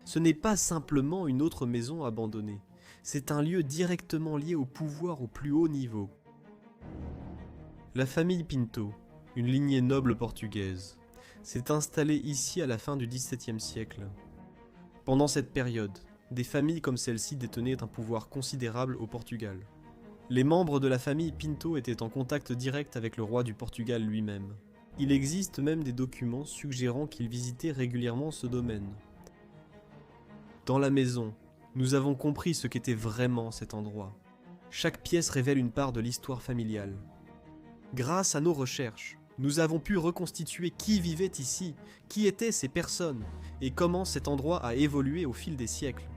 Ce n'est pas simplement une autre maison abandonnée, c'est un lieu directement lié au pouvoir au plus haut niveau. La famille Pinto, une lignée noble portugaise, s'est installée ici à la fin du XVIIe siècle. Pendant cette période, des familles comme celle-ci détenaient un pouvoir considérable au Portugal. Les membres de la famille Pinto étaient en contact direct avec le roi du Portugal lui-même. Il existe même des documents suggérant qu'il visitait régulièrement ce domaine. Dans la maison, nous avons compris ce qu'était vraiment cet endroit. Chaque pièce révèle une part de l'histoire familiale. Grâce à nos recherches, nous avons pu reconstituer qui vivait ici, qui étaient ces personnes, et comment cet endroit a évolué au fil des siècles.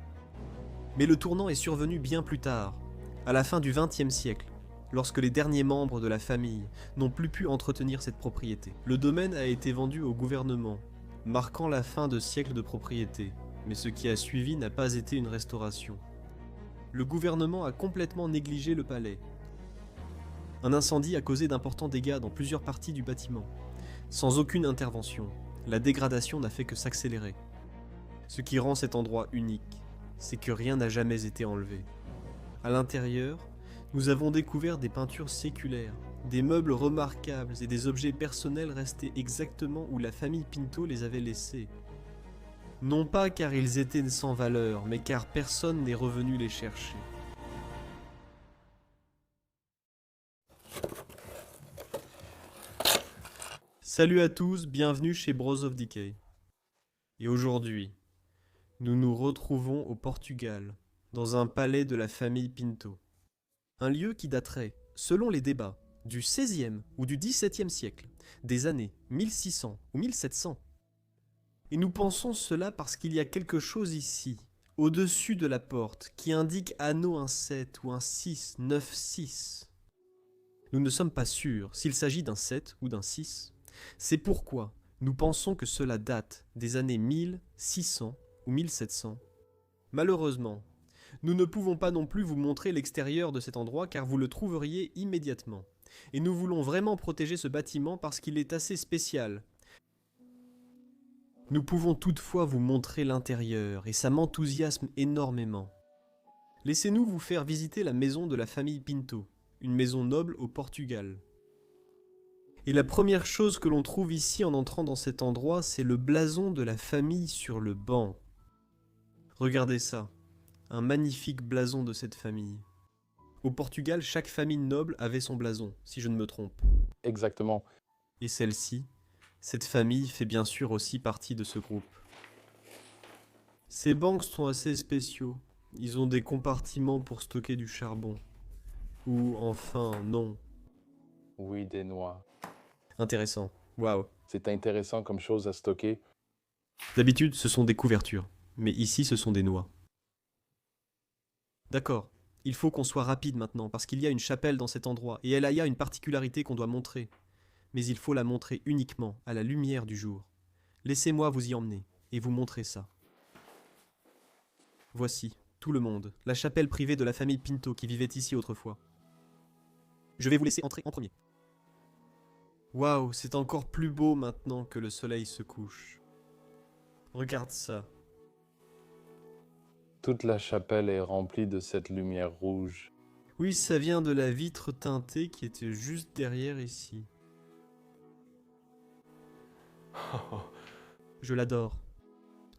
Mais le tournant est survenu bien plus tard, à la fin du XXe siècle, lorsque les derniers membres de la famille n'ont plus pu entretenir cette propriété. Le domaine a été vendu au gouvernement, marquant la fin de siècles de propriété, mais ce qui a suivi n'a pas été une restauration. Le gouvernement a complètement négligé le palais. Un incendie a causé d'importants dégâts dans plusieurs parties du bâtiment. Sans aucune intervention, la dégradation n'a fait que s'accélérer. Ce qui rend cet endroit unique, c'est que rien n'a jamais été enlevé. À l'intérieur, nous avons découvert des peintures séculaires, des meubles remarquables et des objets personnels restés exactement où la famille Pinto les avait laissés. Non pas car ils étaient sans valeur, mais car personne n'est revenu les chercher. Salut à tous, bienvenue chez Bros of Decay. Et aujourd'hui, nous nous retrouvons au Portugal, dans un palais de la famille Pinto. Un lieu qui daterait, selon les débats, du XVIe ou du XVIIe siècle, des années 1600 ou 1700. Et nous pensons cela parce qu'il y a quelque chose ici, au-dessus de la porte, qui indique anneau un 7 ou un 6, 9, 6. Nous ne sommes pas sûrs s'il s'agit d'un 7 ou d'un 6. C'est pourquoi nous pensons que cela date des années 1600 ou 1700. Malheureusement, nous ne pouvons pas non plus vous montrer l'extérieur de cet endroit car vous le trouveriez immédiatement. Et nous voulons vraiment protéger ce bâtiment parce qu'il est assez spécial. Nous pouvons toutefois vous montrer l'intérieur et ça m'enthousiasme énormément. Laissez-nous vous faire visiter la maison de la famille Pinto, une maison noble au Portugal. Et la première chose que l'on trouve ici en entrant dans cet endroit, c'est le blason de la famille sur le banc. Regardez ça, un magnifique blason de cette famille. Au Portugal, chaque famille noble avait son blason, si je ne me trompe. Exactement. Et celle-ci, cette famille fait bien sûr aussi partie de ce groupe. Ces bancs sont assez spéciaux. Ils ont des compartiments pour stocker du charbon. Ou enfin, non. Oui, des noix. Intéressant. Waouh. C'est intéressant comme chose à stocker. D'habitude, ce sont des couvertures. Mais ici, ce sont des noix. D'accord. Il faut qu'on soit rapide maintenant, parce qu'il y a une chapelle dans cet endroit, et elle a une particularité qu'on doit montrer. Mais il faut la montrer uniquement à la lumière du jour. Laissez-moi vous y emmener, et vous montrer ça. Voici, tout le monde, la chapelle privée de la famille Pinto qui vivait ici autrefois. Je vais vous laisser entrer en premier. Waouh, c'est encore plus beau maintenant que le soleil se couche. Regarde ça. Toute la chapelle est remplie de cette lumière rouge. Oui, ça vient de la vitre teintée qui était juste derrière ici. Je l'adore.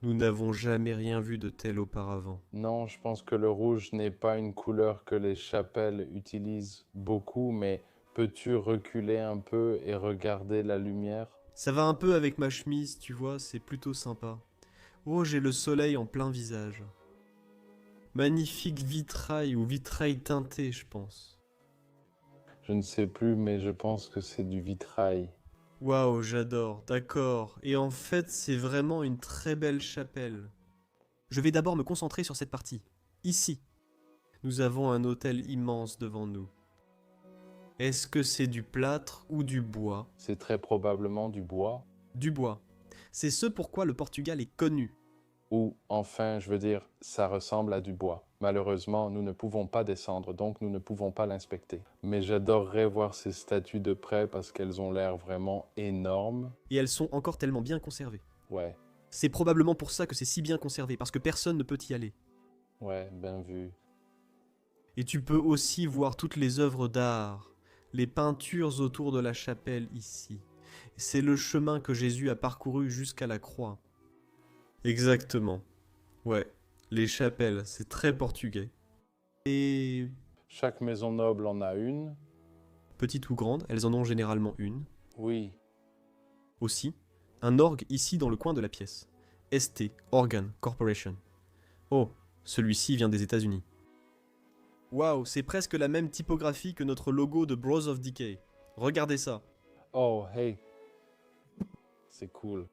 Nous n'avons jamais rien vu de tel auparavant. Non, je pense que le rouge n'est pas une couleur que les chapelles utilisent beaucoup, mais peux-tu reculer un peu et regarder la lumière? Ça va un peu avec ma chemise, tu vois, c'est plutôt sympa. Oh, j'ai le soleil en plein visage. Magnifique vitrail ou vitrail teinté, je pense. Je ne sais plus, mais je pense que c'est du vitrail. Waouh, j'adore, d'accord. Et en fait, c'est vraiment une très belle chapelle. Je vais d'abord me concentrer sur cette partie. Ici. Nous avons un autel immense devant nous. Est-ce que c'est du plâtre ou du bois? C'est très probablement du bois. Du bois. C'est ce pourquoi le Portugal est connu. Ou, enfin, je veux dire, ça ressemble à du bois. Malheureusement, nous ne pouvons pas descendre, donc nous ne pouvons pas l'inspecter. Mais j'adorerais voir ces statues de près parce qu'elles ont l'air vraiment énormes. Et elles sont encore tellement bien conservées. Ouais. C'est probablement pour ça que c'est si bien conservé, parce que personne ne peut y aller. Ouais, bien vu. Et tu peux aussi voir toutes les œuvres d'art, les peintures autour de la chapelle ici. C'est le chemin que Jésus a parcouru jusqu'à la croix. Exactement. Ouais, les chapelles, c'est très portugais. Et Chaque maison noble en a une. petites ou grandes, elles en ont généralement une. Oui, Aussi, un orgue ici dans le coin de la pièce. ST, Organ Corporation. Oh, celui-ci vient des États-Unis. Waouh, c'est presque la même typographie que notre logo de Bros of Decay. Regardez ça. oh, hey. C'est cool.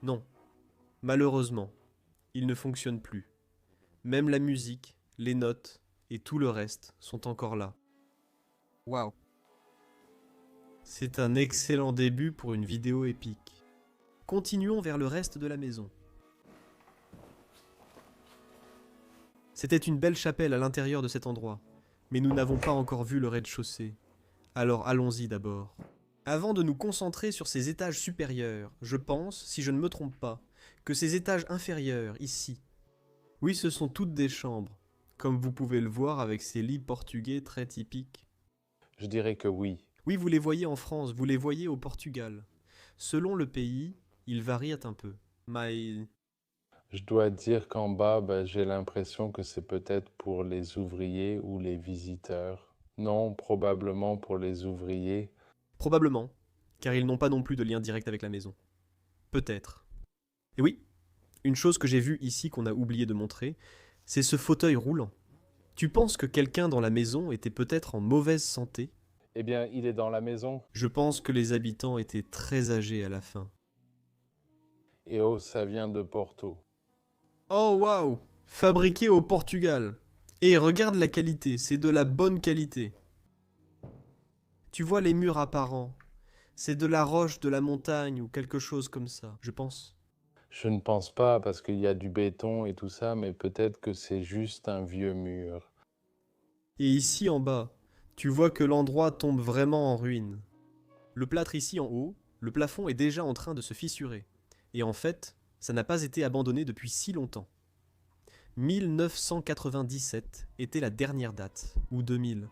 Non, malheureusement, il ne fonctionne plus. Même la musique, les notes et tout le reste sont encore là. Waouh. C'est un excellent début pour une vidéo épique. Continuons vers le reste de la maison. C'était une belle chapelle à l'intérieur de cet endroit, mais nous n'avons pas encore vu le rez-de-chaussée. Alors allons-y d'abord. Avant de nous concentrer sur ces étages supérieurs, je pense, si je ne me trompe pas, que ces étages inférieurs, ici, oui, ce sont toutes des chambres, comme vous pouvez le voir avec ces lits portugais très typiques. Je dirais que oui. Oui, vous les voyez en France, vous les voyez au Portugal. Selon le pays, ils varient un peu. Mais Je dois dire qu'en bas, j'ai l'impression que c'est peut-être pour les ouvriers ou les visiteurs. Non, probablement pour les ouvriers. probablement, car ils n'ont pas non plus de lien direct avec la maison. Peut-être. Et oui, une chose que j'ai vue ici qu'on a oublié de montrer, c'est ce fauteuil roulant. Tu penses que quelqu'un dans la maison était peut-être en mauvaise santé? Eh bien, il est dans la maison. Je pense que les habitants étaient très âgés à la fin. Et oh, ça vient de Porto. Oh waouh! Fabriqué au Portugal. Et regarde la qualité, c'est de la bonne qualité. Tu vois les murs apparents. C'est de la roche de la montagne ou quelque chose comme ça, je pense. Je ne pense pas parce qu'il y a du béton et tout ça, mais peut-être que c'est juste un vieux mur. Et ici en bas, tu vois que l'endroit tombe vraiment en ruine. Le plâtre ici en haut, le plafond est déjà en train de se fissurer. Et en fait, ça n'a pas été abandonné depuis si longtemps. 1997 était la dernière date, ou 2000.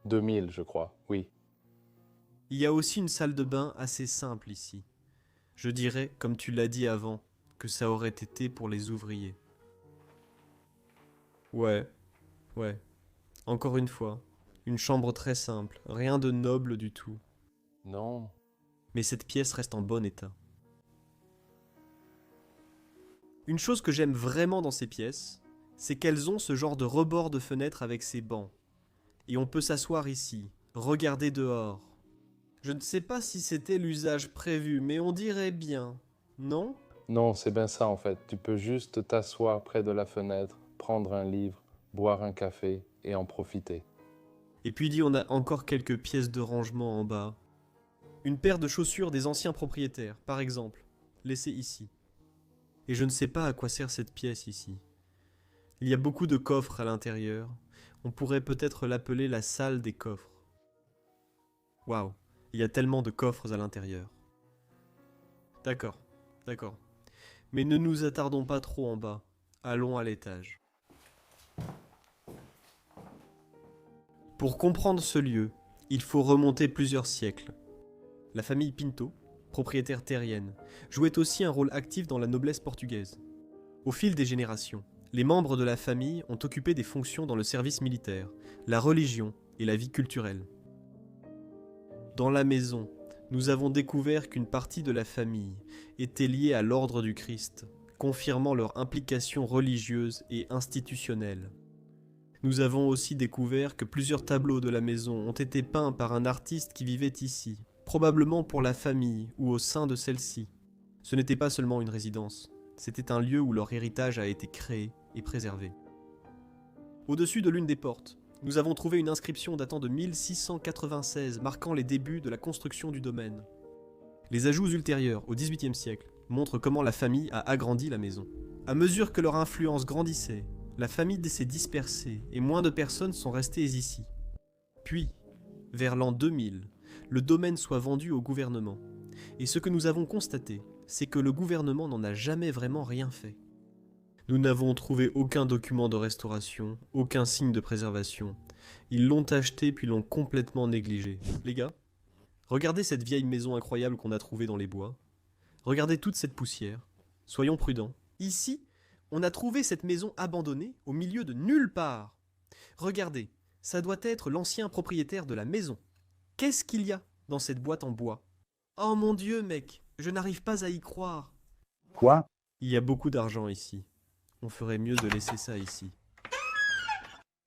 2000, je crois, oui. Il y a aussi une salle de bain assez simple ici. Je dirais, comme tu l'as dit avant, que ça aurait été pour les ouvriers. Ouais. Encore une fois, une chambre très simple, rien de noble du tout. Non, Mais cette pièce reste en bon état. Une chose que j'aime vraiment dans ces pièces, c'est qu'elles ont ce genre de rebord de fenêtre avec ces bancs. Et on peut s'asseoir ici, regarder dehors. Je ne sais pas si c'était l'usage prévu, mais on dirait bien, non? non, c'est bien ça en fait. Tu peux juste t'asseoir près de la fenêtre, prendre un livre, boire un café et en profiter. Et puis on a encore quelques pièces de rangement en bas. Une paire de chaussures des anciens propriétaires, par exemple, laissées ici. Et je ne sais pas à quoi sert cette pièce ici. Il y a beaucoup de coffres à l'intérieur. On pourrait peut-être l'appeler la salle des coffres. Waouh, il y a tellement de coffres à l'intérieur. D'accord. Mais ne nous attardons pas trop en bas. Allons à l'étage. Pour comprendre ce lieu, il faut remonter plusieurs siècles. La famille Pinto, propriétaire terrienne, jouait aussi un rôle actif dans la noblesse portugaise. Au fil des générations, les membres de la famille ont occupé des fonctions dans le service militaire, la religion et la vie culturelle. Dans la maison, nous avons découvert qu'une partie de la famille était liée à l'ordre du Christ, confirmant leur implication religieuse et institutionnelle. Nous avons aussi découvert que plusieurs tableaux de la maison ont été peints par un artiste qui vivait ici, probablement pour la famille ou au sein de celle-ci. Ce n'était pas seulement une résidence, c'était un lieu où leur héritage a été créé et préservé. Au-dessus de l'une des portes, nous avons trouvé une inscription datant de 1696 marquant les débuts de la construction du domaine. Les ajouts ultérieurs, au XVIIIe siècle, montrent comment la famille a agrandi la maison. À mesure que leur influence grandissait, la famille s'est dispersée et moins de personnes sont restées ici. Puis, vers l'an 2000, le domaine soit vendu au gouvernement. Et ce que nous avons constaté, c'est que le gouvernement n'en a jamais vraiment rien fait. Nous n'avons trouvé aucun document de restauration, aucun signe de préservation. Ils l'ont acheté puis l'ont complètement négligé. Les gars, regardez cette vieille maison incroyable qu'on a trouvée dans les bois. Regardez toute cette poussière. Soyons prudents. Ici, on a trouvé cette maison abandonnée au milieu de nulle part. Regardez, ça doit être l'ancien propriétaire de la maison. Qu'est-ce qu'il y a dans cette boîte en bois? Oh mon Dieu, mec, je n'arrive pas à y croire. Quoi? Il y a beaucoup d'argent ici. On ferait mieux de laisser ça ici.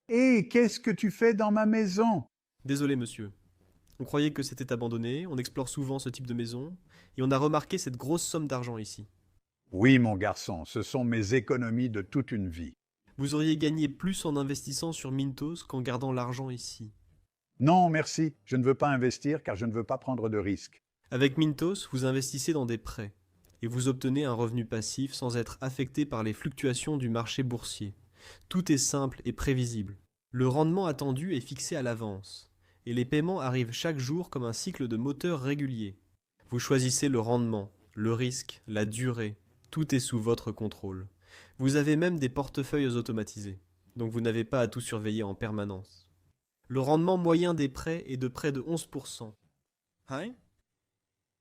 Hé, qu'est-ce que tu fais dans ma maison? Désolé, monsieur. On croyait que c'était abandonné, on explore souvent ce type de maison, et on a remarqué cette grosse somme d'argent ici. Oui, mon garçon, ce sont mes économies de toute une vie. Vous auriez gagné plus en investissant sur Mintos qu'en gardant l'argent ici. Non, merci, je ne veux pas investir car je ne veux pas prendre de risques. Avec Mintos, vous investissez dans des prêts, et vous obtenez un revenu passif sans être affecté par les fluctuations du marché boursier. Tout est simple et prévisible. Le rendement attendu est fixé à l'avance, et les paiements arrivent chaque jour comme un cycle de moteur régulier. Vous choisissez le rendement, le risque, la durée, tout est sous votre contrôle. Vous avez même des portefeuilles automatisés, donc vous n'avez pas à tout surveiller en permanence. Le rendement moyen des prêts est de près de 11%. Hein?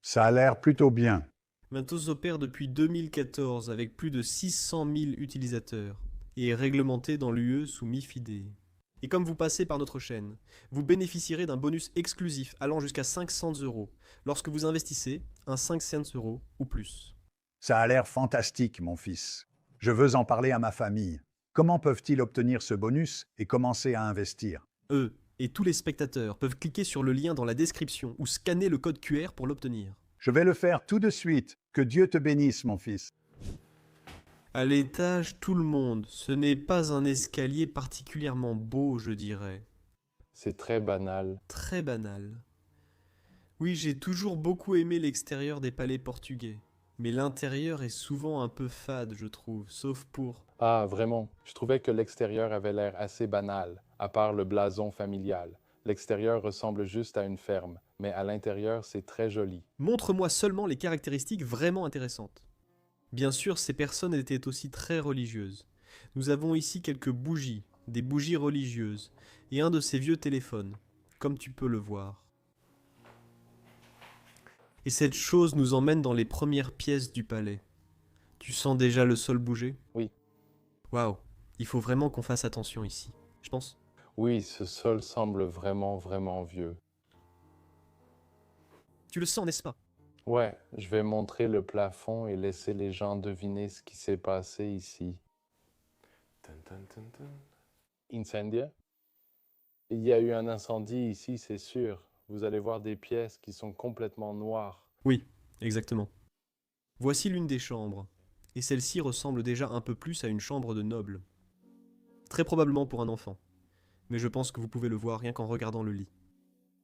Ça a l'air plutôt bien. Mintos opère depuis 2014 avec plus de 600 000 utilisateurs et est réglementé dans l'UE sous MiFID. Et comme vous passez par notre chaîne, vous bénéficierez d'un bonus exclusif allant jusqu'à 500 € lorsque vous investissez un 5 cents € ou plus. Ça a l'air fantastique, mon fils. Je veux en parler à ma famille. Comment peuvent-ils obtenir ce bonus et commencer à investir? Eux et tous les spectateurs peuvent cliquer sur le lien dans la description ou scanner le code QR pour l'obtenir. Je vais le faire tout de suite. Que Dieu te bénisse, mon fils. À l'étage, tout le monde. Ce n'est pas un escalier particulièrement beau, je dirais. C'est très banal. Très banal. Oui, j'ai toujours beaucoup aimé l'extérieur des palais portugais. Mais l'intérieur est souvent un peu fade, je trouve, sauf pour... Ah, vraiment, je trouvais que l'extérieur avait l'air assez banal, à part le blason familial. L'extérieur ressemble juste à une ferme, mais à l'intérieur, c'est très joli. Montre-moi seulement les caractéristiques vraiment intéressantes. Bien sûr, ces personnes étaient aussi très religieuses. Nous avons ici quelques bougies, des bougies religieuses, et un de ces vieux téléphones, comme tu peux le voir. Et cette chose nous emmène dans les premières pièces du palais. Tu sens déjà le sol bouger? Oui. Waouh, il faut vraiment qu'on fasse attention ici, je pense. Oui, ce sol semble vraiment vieux. Tu le sens, n'est-ce pas? Ouais, je vais montrer le plafond et laisser les gens deviner ce qui s'est passé ici. Incendia? Il y a eu un incendie ici, c'est sûr. Vous allez voir des pièces qui sont complètement noires. Oui, exactement. Voici l'une des chambres, et celle-ci ressemble déjà un peu plus à une chambre de noble. Très probablement pour un enfant, mais je pense que vous pouvez le voir rien qu'en regardant le lit.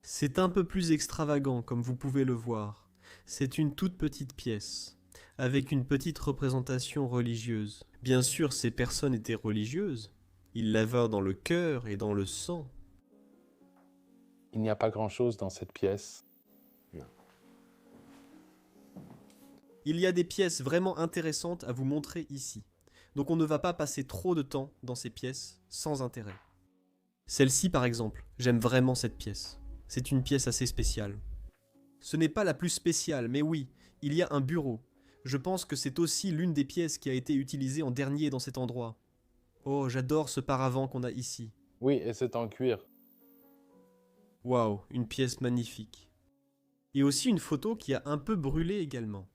C'est un peu plus extravagant, comme vous pouvez le voir. C'est une toute petite pièce, avec une petite représentation religieuse. Bien sûr, ces personnes étaient religieuses. Ils l'avaient dans le cœur et dans le sang. Il n'y a pas grand-chose dans cette pièce. Il y a des pièces vraiment intéressantes à vous montrer ici. Donc on ne va pas passer trop de temps dans ces pièces sans intérêt. Celle-ci par exemple, j'aime vraiment cette pièce. C'est une pièce assez spéciale. Ce n'est pas la plus spéciale, mais oui, il y a un bureau. Je pense que c'est aussi l'une des pièces qui a été utilisée en dernier dans cet endroit. Oh, j'adore ce paravent qu'on a ici. Oui, et c'est en cuir. Waouh, une pièce magnifique. Et aussi une photo qui a un peu brûlé également.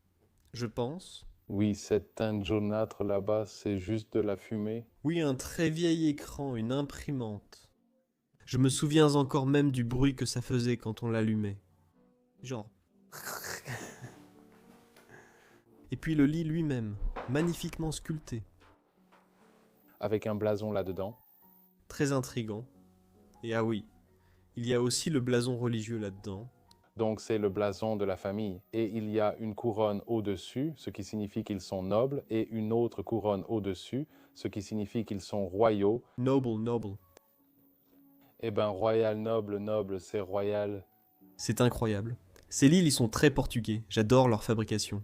Je pense. Oui, cette teinte jaunâtre là-bas, c'est juste de la fumée. Oui, un très vieil écran, une imprimante. Je me souviens encore même du bruit que ça faisait quand on l'allumait. Genre. Et puis le lit lui-même, magnifiquement sculpté. Avec un blason là-dedans. Très intriguant. Et ah oui, il y a aussi le blason religieux là-dedans. Donc c'est le blason de la famille. Et il y a une couronne au-dessus, ce qui signifie qu'ils sont nobles, et une autre couronne au-dessus, ce qui signifie qu'ils sont royaux. Noble, noble. Eh ben, royal, noble, noble, c'est royal. C'est incroyable. Ces lits, ils sont très portugais. J'adore leur fabrication.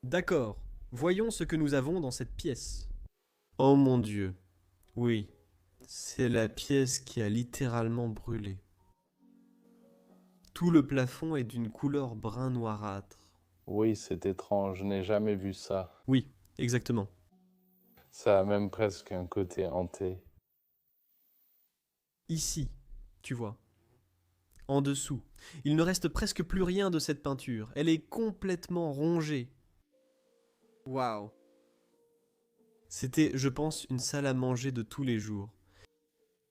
D'accord. Voyons ce que nous avons dans cette pièce. Oh mon Dieu. Oui. C'est la pièce qui a littéralement brûlé. Tout le plafond est d'une couleur brun noirâtre. Oui, c'est étrange, je n'ai jamais vu ça. Oui, exactement. Ça a même presque un côté hanté. Ici, tu vois. En dessous. Il ne reste presque plus rien de cette peinture. Elle est complètement rongée. Waouh. C'était, je pense, une salle à manger de tous les jours.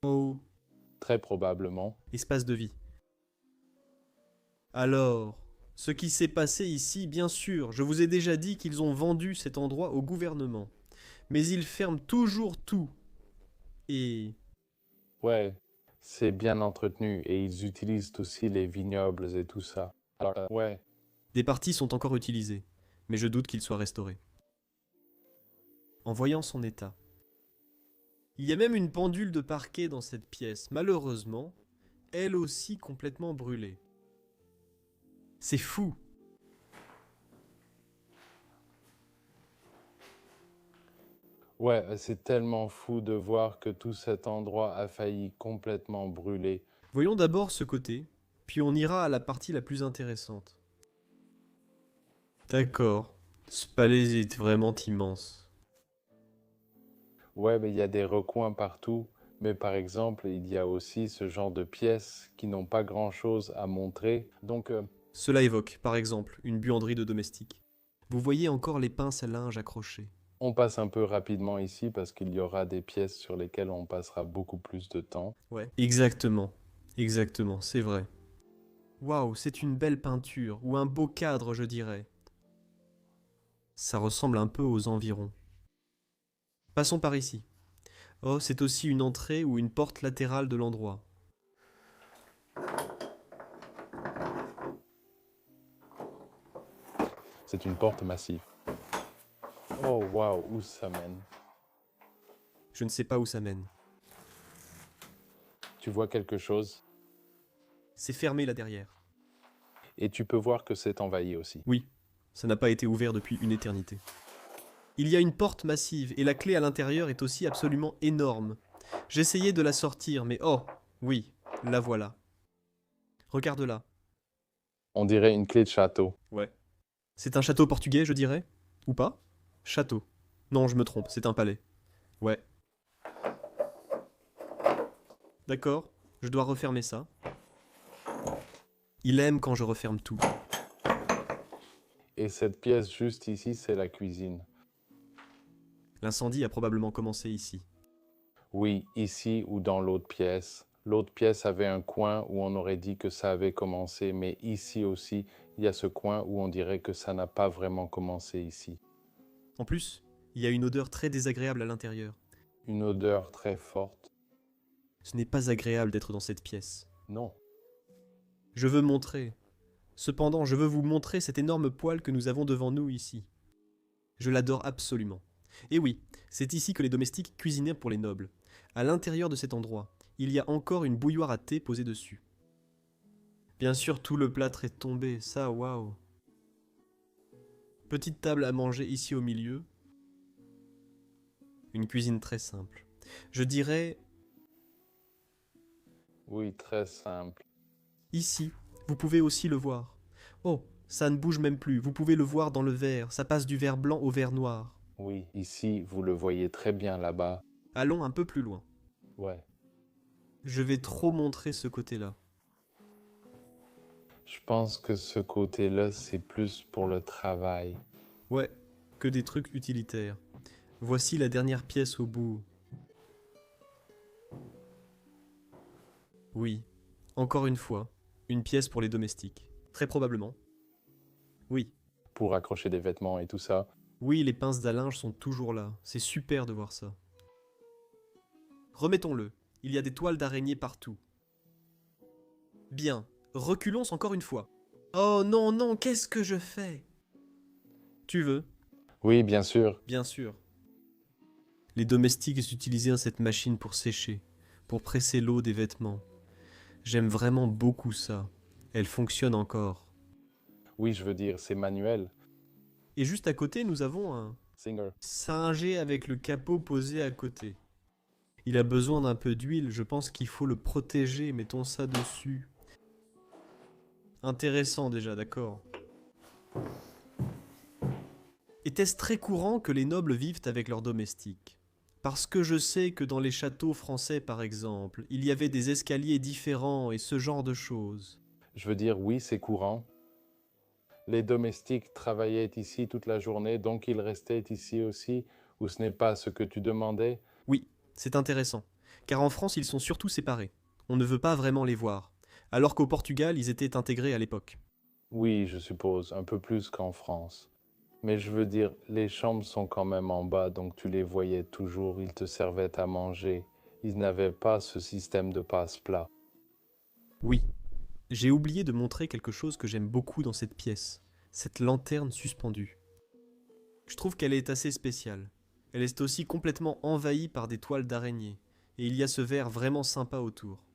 Oh, Très probablement. espace de vie. Alors, ce qui s'est passé ici, bien sûr, je vous ai déjà dit qu'ils ont vendu cet endroit au gouvernement. Mais ils ferment toujours tout. Et... Ouais, c'est bien entretenu et ils utilisent aussi les vignobles et tout ça. Alors, ouais, des parties sont encore utilisées, mais je doute qu'ils soient restaurés. En voyant son état. Il y a même une pendule de parquet dans cette pièce, malheureusement, elle aussi complètement brûlée. C'est fou. ouais, c'est tellement fou de voir que tout cet endroit a failli complètement brûler. Voyons d'abord ce côté, puis on ira à la partie la plus intéressante. D'accord. Ce palais est vraiment immense. Ouais, mais il y a des recoins partout. Mais par exemple, il y a aussi ce genre de pièces qui n'ont pas grand-chose à montrer. Donc, Cela évoque, par exemple, une buanderie de domestique. Vous voyez encore les pinces à linge accrochées. on passe un peu rapidement ici parce qu'il y aura des pièces sur lesquelles on passera beaucoup plus de temps. Ouais. Exactement. Exactement, c'est vrai. Waouh, c'est une belle peinture, ou un beau cadre, je dirais. Ça ressemble un peu aux environs. Passons par ici. Oh, c'est aussi une entrée ou une porte latérale de l'endroit. C'est une porte massive. Oh, waouh, où ça mène? Je ne sais pas où ça mène. Tu vois quelque chose C'est fermé là derrière. et tu peux voir que c'est envahi aussi. Oui, ça n'a pas été ouvert depuis une éternité. Il y a une porte massive et la clé à l'intérieur est aussi absolument énorme. J'essayais de la sortir, mais oh, oui, la voilà. Regarde-la. On dirait une clé de château. Ouais. C'est un château portugais, je dirais. Ou pas? Château. Non, je me trompe, c'est un palais. Ouais. D'accord, je dois refermer ça. Il aime quand je referme tout. Et cette pièce juste ici, c'est la cuisine. L'incendie a probablement commencé ici. Oui, ici ou dans l'autre pièce. L'autre pièce avait un coin où on aurait dit que ça avait commencé, mais ici aussi, il y a ce coin où on dirait que ça n'a pas vraiment commencé ici. En plus, il y a une odeur très désagréable à l'intérieur. Une odeur très forte. Ce n'est pas agréable d'être dans cette pièce. Non. Je veux montrer. Cependant, je veux vous montrer cette énorme poêle que nous avons devant nous ici. Je l'adore absolument. Et oui, c'est ici que les domestiques cuisinaient pour les nobles. À l'intérieur de cet endroit, il y a encore une bouilloire à thé posée dessus. Bien sûr, tout le plâtre est tombé, ça, waouh. Petite table à manger ici au milieu. Une cuisine très simple. Je dirais, Oui, très simple. ici, vous pouvez aussi le voir. Oh, ça ne bouge même plus, vous pouvez le voir dans le verre, ça passe du verre blanc au verre noir. Oui, ici, vous le voyez très bien là-bas. Allons un peu plus loin. Ouais. Je vais trop montrer ce côté-là. Je pense que ce côté-là, c'est plus pour le travail. Ouais, que des trucs utilitaires. Voici la dernière pièce au bout. Oui, encore une fois, une pièce pour les domestiques. Très probablement. Oui, Pour accrocher des vêtements et tout ça. oui, les pinces à linge sont toujours là. C'est super de voir ça. Remettons-le. Il y a des toiles d'araignée partout. Bien, reculons encore une fois. Oh non, non, qu'est-ce que je fais? Tu veux? Oui, bien sûr. Bien sûr. Les domestiques utilisaient cette machine pour sécher, pour presser l'eau des vêtements. J'aime vraiment beaucoup ça. Elle fonctionne encore. Oui, je veux dire, c'est manuel. Et juste à côté, nous avons un Singer. Singer avec le capot posé à côté. Il a besoin d'un peu d'huile, je pense qu'il faut le protéger, mettons ça dessus. Intéressant déjà, d'accord. Était-ce très courant que les nobles vivent avec leurs domestiques? Parce que je sais que dans les châteaux français par exemple, il y avait des escaliers différents et ce genre de choses. Je veux dire, oui, c'est courant. Les domestiques travaillaient ici toute la journée, donc ils restaient ici aussi, ou ce n'est pas ce que tu demandais? Oui, c'est intéressant, car en France ils sont surtout séparés. On ne veut pas vraiment les voir, alors qu'au Portugal ils étaient intégrés à l'époque. Oui, je suppose, un peu plus qu'en France. Mais je veux dire, les chambres sont quand même en bas, donc tu les voyais toujours, ils te servaient à manger. Ils n'avaient pas ce système de passe-plat. Oui, j'ai oublié de montrer quelque chose que j'aime beaucoup dans cette pièce, cette lanterne suspendue. Je trouve qu'elle est assez spéciale. Elle est aussi complètement envahie par des toiles d'araignée, et il y a ce verre vraiment sympa autour.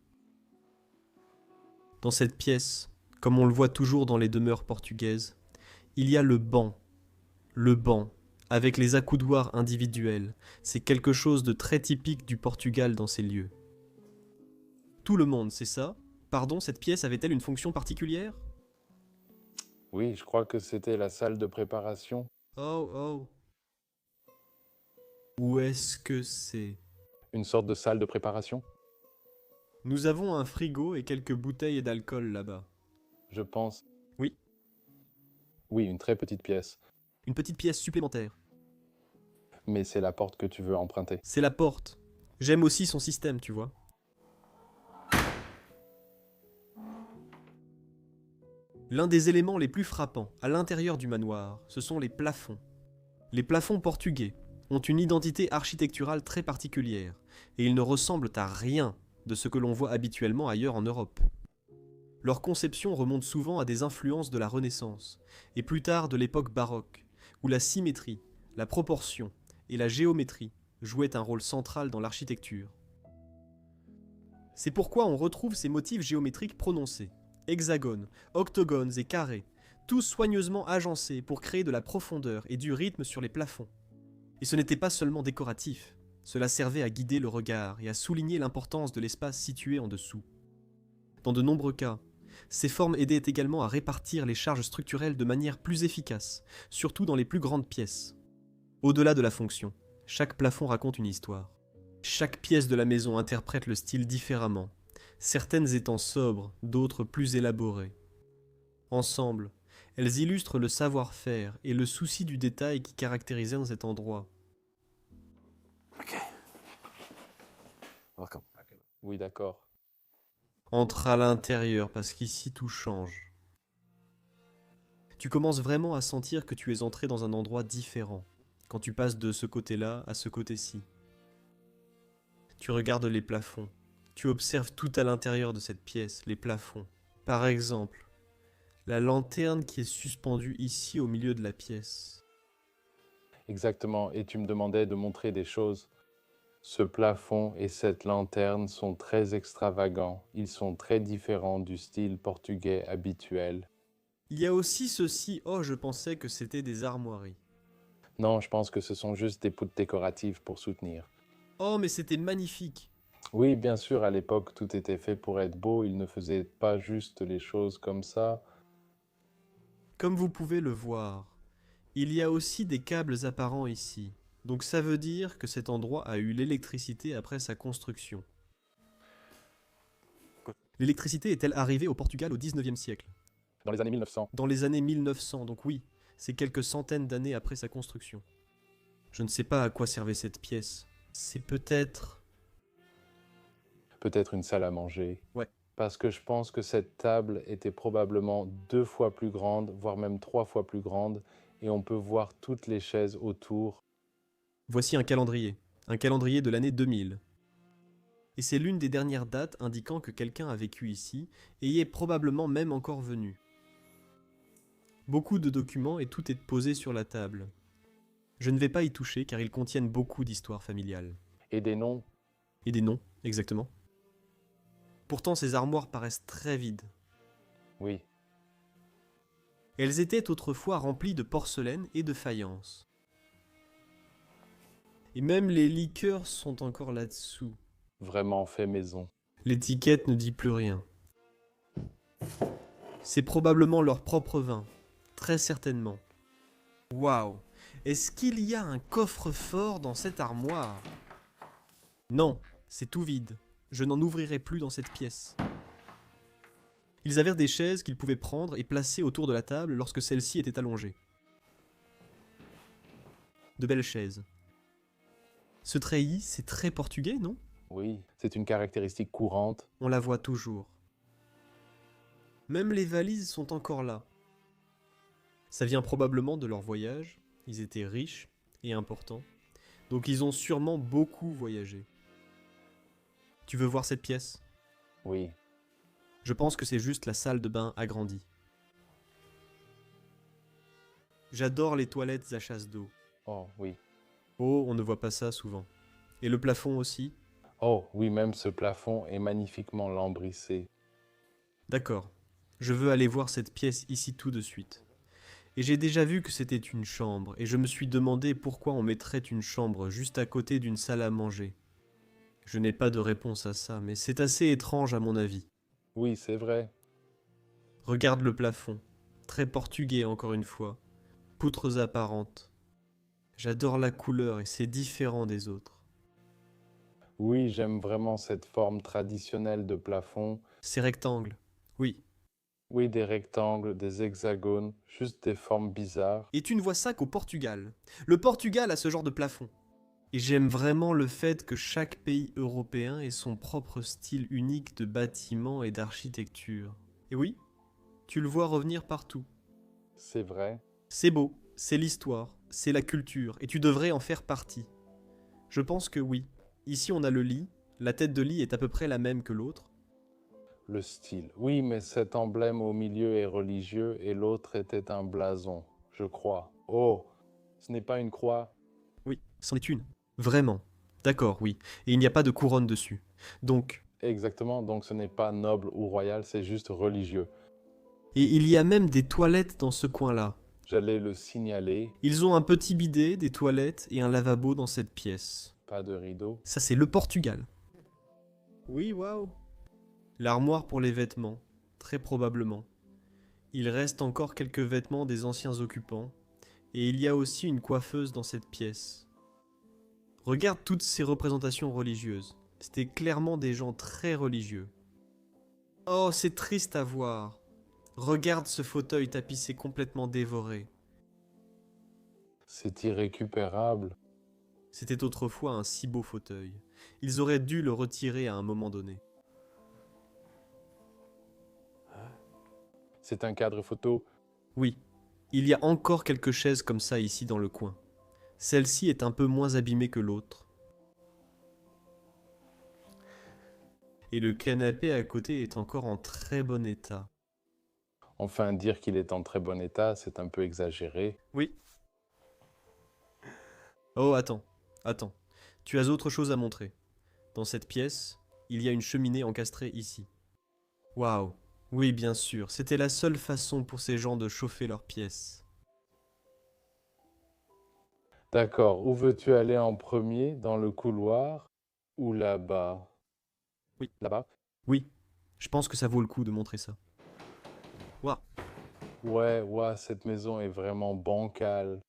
Dans cette pièce, comme on le voit toujours dans les demeures portugaises, il y a le banc. Le banc, avec les accoudoirs individuels, c'est quelque chose de très typique du Portugal dans ces lieux. Tout le monde sait ça. Pardon, cette pièce avait-elle une fonction particulière? Oui, je crois que c'était la salle de préparation. Oh, oh. Où est-ce que c'est? Une sorte de salle de préparation, Nous avons un frigo et quelques bouteilles d'alcool là-bas. je pense. Oui, Oui, une très petite pièce. une petite pièce supplémentaire. Mais c'est la porte que tu veux emprunter. C'est la porte. J'aime aussi son système, tu vois. L'un des éléments les plus frappants à l'intérieur du manoir, ce sont les plafonds. Les plafonds portugais ont une identité architecturale très particulière, et ils ne ressemblent à rien de ce que l'on voit habituellement ailleurs en Europe. Leur conception remonte souvent à des influences de la Renaissance, et plus tard de l'époque baroque, où la symétrie, la proportion et la géométrie jouaient un rôle central dans l'architecture. C'est pourquoi on retrouve ces motifs géométriques prononcés, hexagones, octogones et carrés, tous soigneusement agencés pour créer de la profondeur et du rythme sur les plafonds. Et ce n'était pas seulement décoratif, cela servait à guider le regard et à souligner l'importance de l'espace situé en dessous. Dans de nombreux cas, ces formes aidaient également à répartir les charges structurelles de manière plus efficace, surtout dans les plus grandes pièces. Au-delà de la fonction, chaque plafond raconte une histoire. Chaque pièce de la maison interprète le style différemment, certaines étant sobres, d'autres plus élaborées. Ensemble, elles illustrent le savoir-faire et le souci du détail qui caractérisaient dans cet endroit. Welcome. Oui, d'accord. Entre à l'intérieur, parce qu'ici tout change. Tu commences vraiment à sentir que tu es entré dans un endroit différent, quand tu passes de ce côté-là à ce côté-ci. Tu regardes les plafonds. Tu observes tout à l'intérieur de cette pièce, les plafonds. Par exemple, la lanterne qui est suspendue ici au milieu de la pièce. Exactement. Et tu me demandais de montrer des choses. Ce plafond et cette lanterne sont très extravagants. Ils sont très différents du style portugais habituel. Il y a aussi ceci, oh je pensais que c'était des armoiries. Non, je pense que ce sont juste des poutres décoratives pour soutenir. Oh mais c'était magnifique. Oui, bien sûr, à l'époque, tout était fait pour être beau. Ils ne faisaient pas juste les choses comme ça. Comme vous pouvez le voir, il y a aussi des câbles apparents ici. Donc ça veut dire que cet endroit a eu l'électricité après sa construction. L'électricité est-elle arrivée au Portugal au 19e siècle? Dans les années 1900. Dans les années 1900, donc oui, c'est quelques centaines d'années après sa construction. Je ne sais pas à quoi servait cette pièce. C'est peut-être... Peut-être une salle à manger. Ouais. Parce que je pense que cette table était probablement 2 fois plus grande, voire même 3 fois plus grande, et on peut voir toutes les chaises autour. Voici un calendrier de l'année 2000. Et c'est l'une des dernières dates indiquant que quelqu'un a vécu ici et y est probablement même encore venu. Beaucoup de documents et tout est posé sur la table. Je ne vais pas y toucher car ils contiennent beaucoup d'histoires familiales. Et des noms. Et des noms, exactement. Pourtant ces armoires paraissent très vides. Oui, Elles étaient autrefois remplies de porcelaine et de faïence. Et même les liqueurs sont encore là-dessous. vraiment fait maison. L'étiquette ne dit plus rien. C'est probablement leur propre vin, très certainement. Waouh! Est-ce qu'il y a un coffre-fort dans cette armoire? Non, c'est tout vide. Je n'en ouvrirai plus dans cette pièce. Ils avaient des chaises qu'ils pouvaient prendre et placer autour de la table lorsque celle-ci était allongée. De belles chaises. Ce treillis, c'est très portugais, non? Oui, c'est une caractéristique courante. On la voit toujours. Même les valises sont encore là. Ça vient probablement de leur voyage. Ils étaient riches et importants. Donc ils ont sûrement beaucoup voyagé. Tu veux voir cette pièce? Oui, Je pense que c'est juste la salle de bain agrandie. J'adore les toilettes à chasse d'eau. oh oui. Oh, on ne voit pas ça souvent. Et le plafond aussi? Oh oui, même ce plafond est magnifiquement lambrissé. D'accord. Je veux aller voir cette pièce ici tout de suite. Et j'ai déjà vu que c'était une chambre, et je me suis demandé pourquoi on mettrait une chambre juste à côté d'une salle à manger. Je n'ai pas de réponse à ça, mais c'est assez étrange à mon avis. Oui, c'est vrai. Regarde le plafond. Très portugais encore une fois. Poutres apparentes. J'adore la couleur et c'est différent des autres. Oui, j'aime vraiment cette forme traditionnelle de plafond. Ces rectangles. Oui. Oui, des rectangles, des hexagones, juste des formes bizarres. Et tu ne vois ça qu'au Portugal. Le Portugal a ce genre de plafond. Et j'aime vraiment le fait que chaque pays européen ait son propre style unique de bâtiment et d'architecture. Et oui, tu le vois revenir partout. C'est vrai. C'est beau, c'est l'histoire, c'est la culture, et tu devrais en faire partie. Je pense que oui. Ici on a le lit, la tête de lit est à peu près la même que l'autre. Le style. Oui, mais cet emblème au milieu est religieux et l'autre était un blason, je crois. Oh, ce n'est pas une croix. Oui, c'en est une. Vraiment. D'accord, oui. Et il n'y a pas de couronne dessus. Donc, Exactement, donc ce n'est pas noble ou royal, c'est juste religieux. et il y a même des toilettes dans ce coin-là. J'allais le signaler, Ils ont un petit bidet, des toilettes et un lavabo dans cette pièce. pas de rideau. Ça, c'est le Portugal. Oui, waouh. L'armoire pour les vêtements, très probablement. Il reste encore quelques vêtements des anciens occupants, et il y a aussi une coiffeuse dans cette pièce. Regarde toutes ces représentations religieuses. C'était clairement des gens très religieux. Oh, c'est triste à voir. Regarde ce fauteuil tapissé complètement dévoré. C'est irrécupérable. C'était autrefois un si beau fauteuil. Ils auraient dû le retirer à un moment donné. C'est un cadre photo. Oui, il y a encore quelques chaises comme ça ici dans le coin. Celle-ci est un peu moins abîmée que l'autre. Et le canapé à côté est encore en très bon état. Enfin, dire qu'il est en très bon état, c'est un peu exagéré. Oui. Oh, attends. Tu as autre chose à montrer. Dans cette pièce, il y a une cheminée encastrée ici. Waouh. Oui, bien sûr, c'était la seule façon pour ces gens de chauffer leur pièce. D'accord, où veux-tu aller en premier? Dans le couloir ou là-bas? Oui. Là-bas? Oui, je pense que ça vaut le coup de montrer ça. Waouh. Ouais, cette maison est vraiment bancale.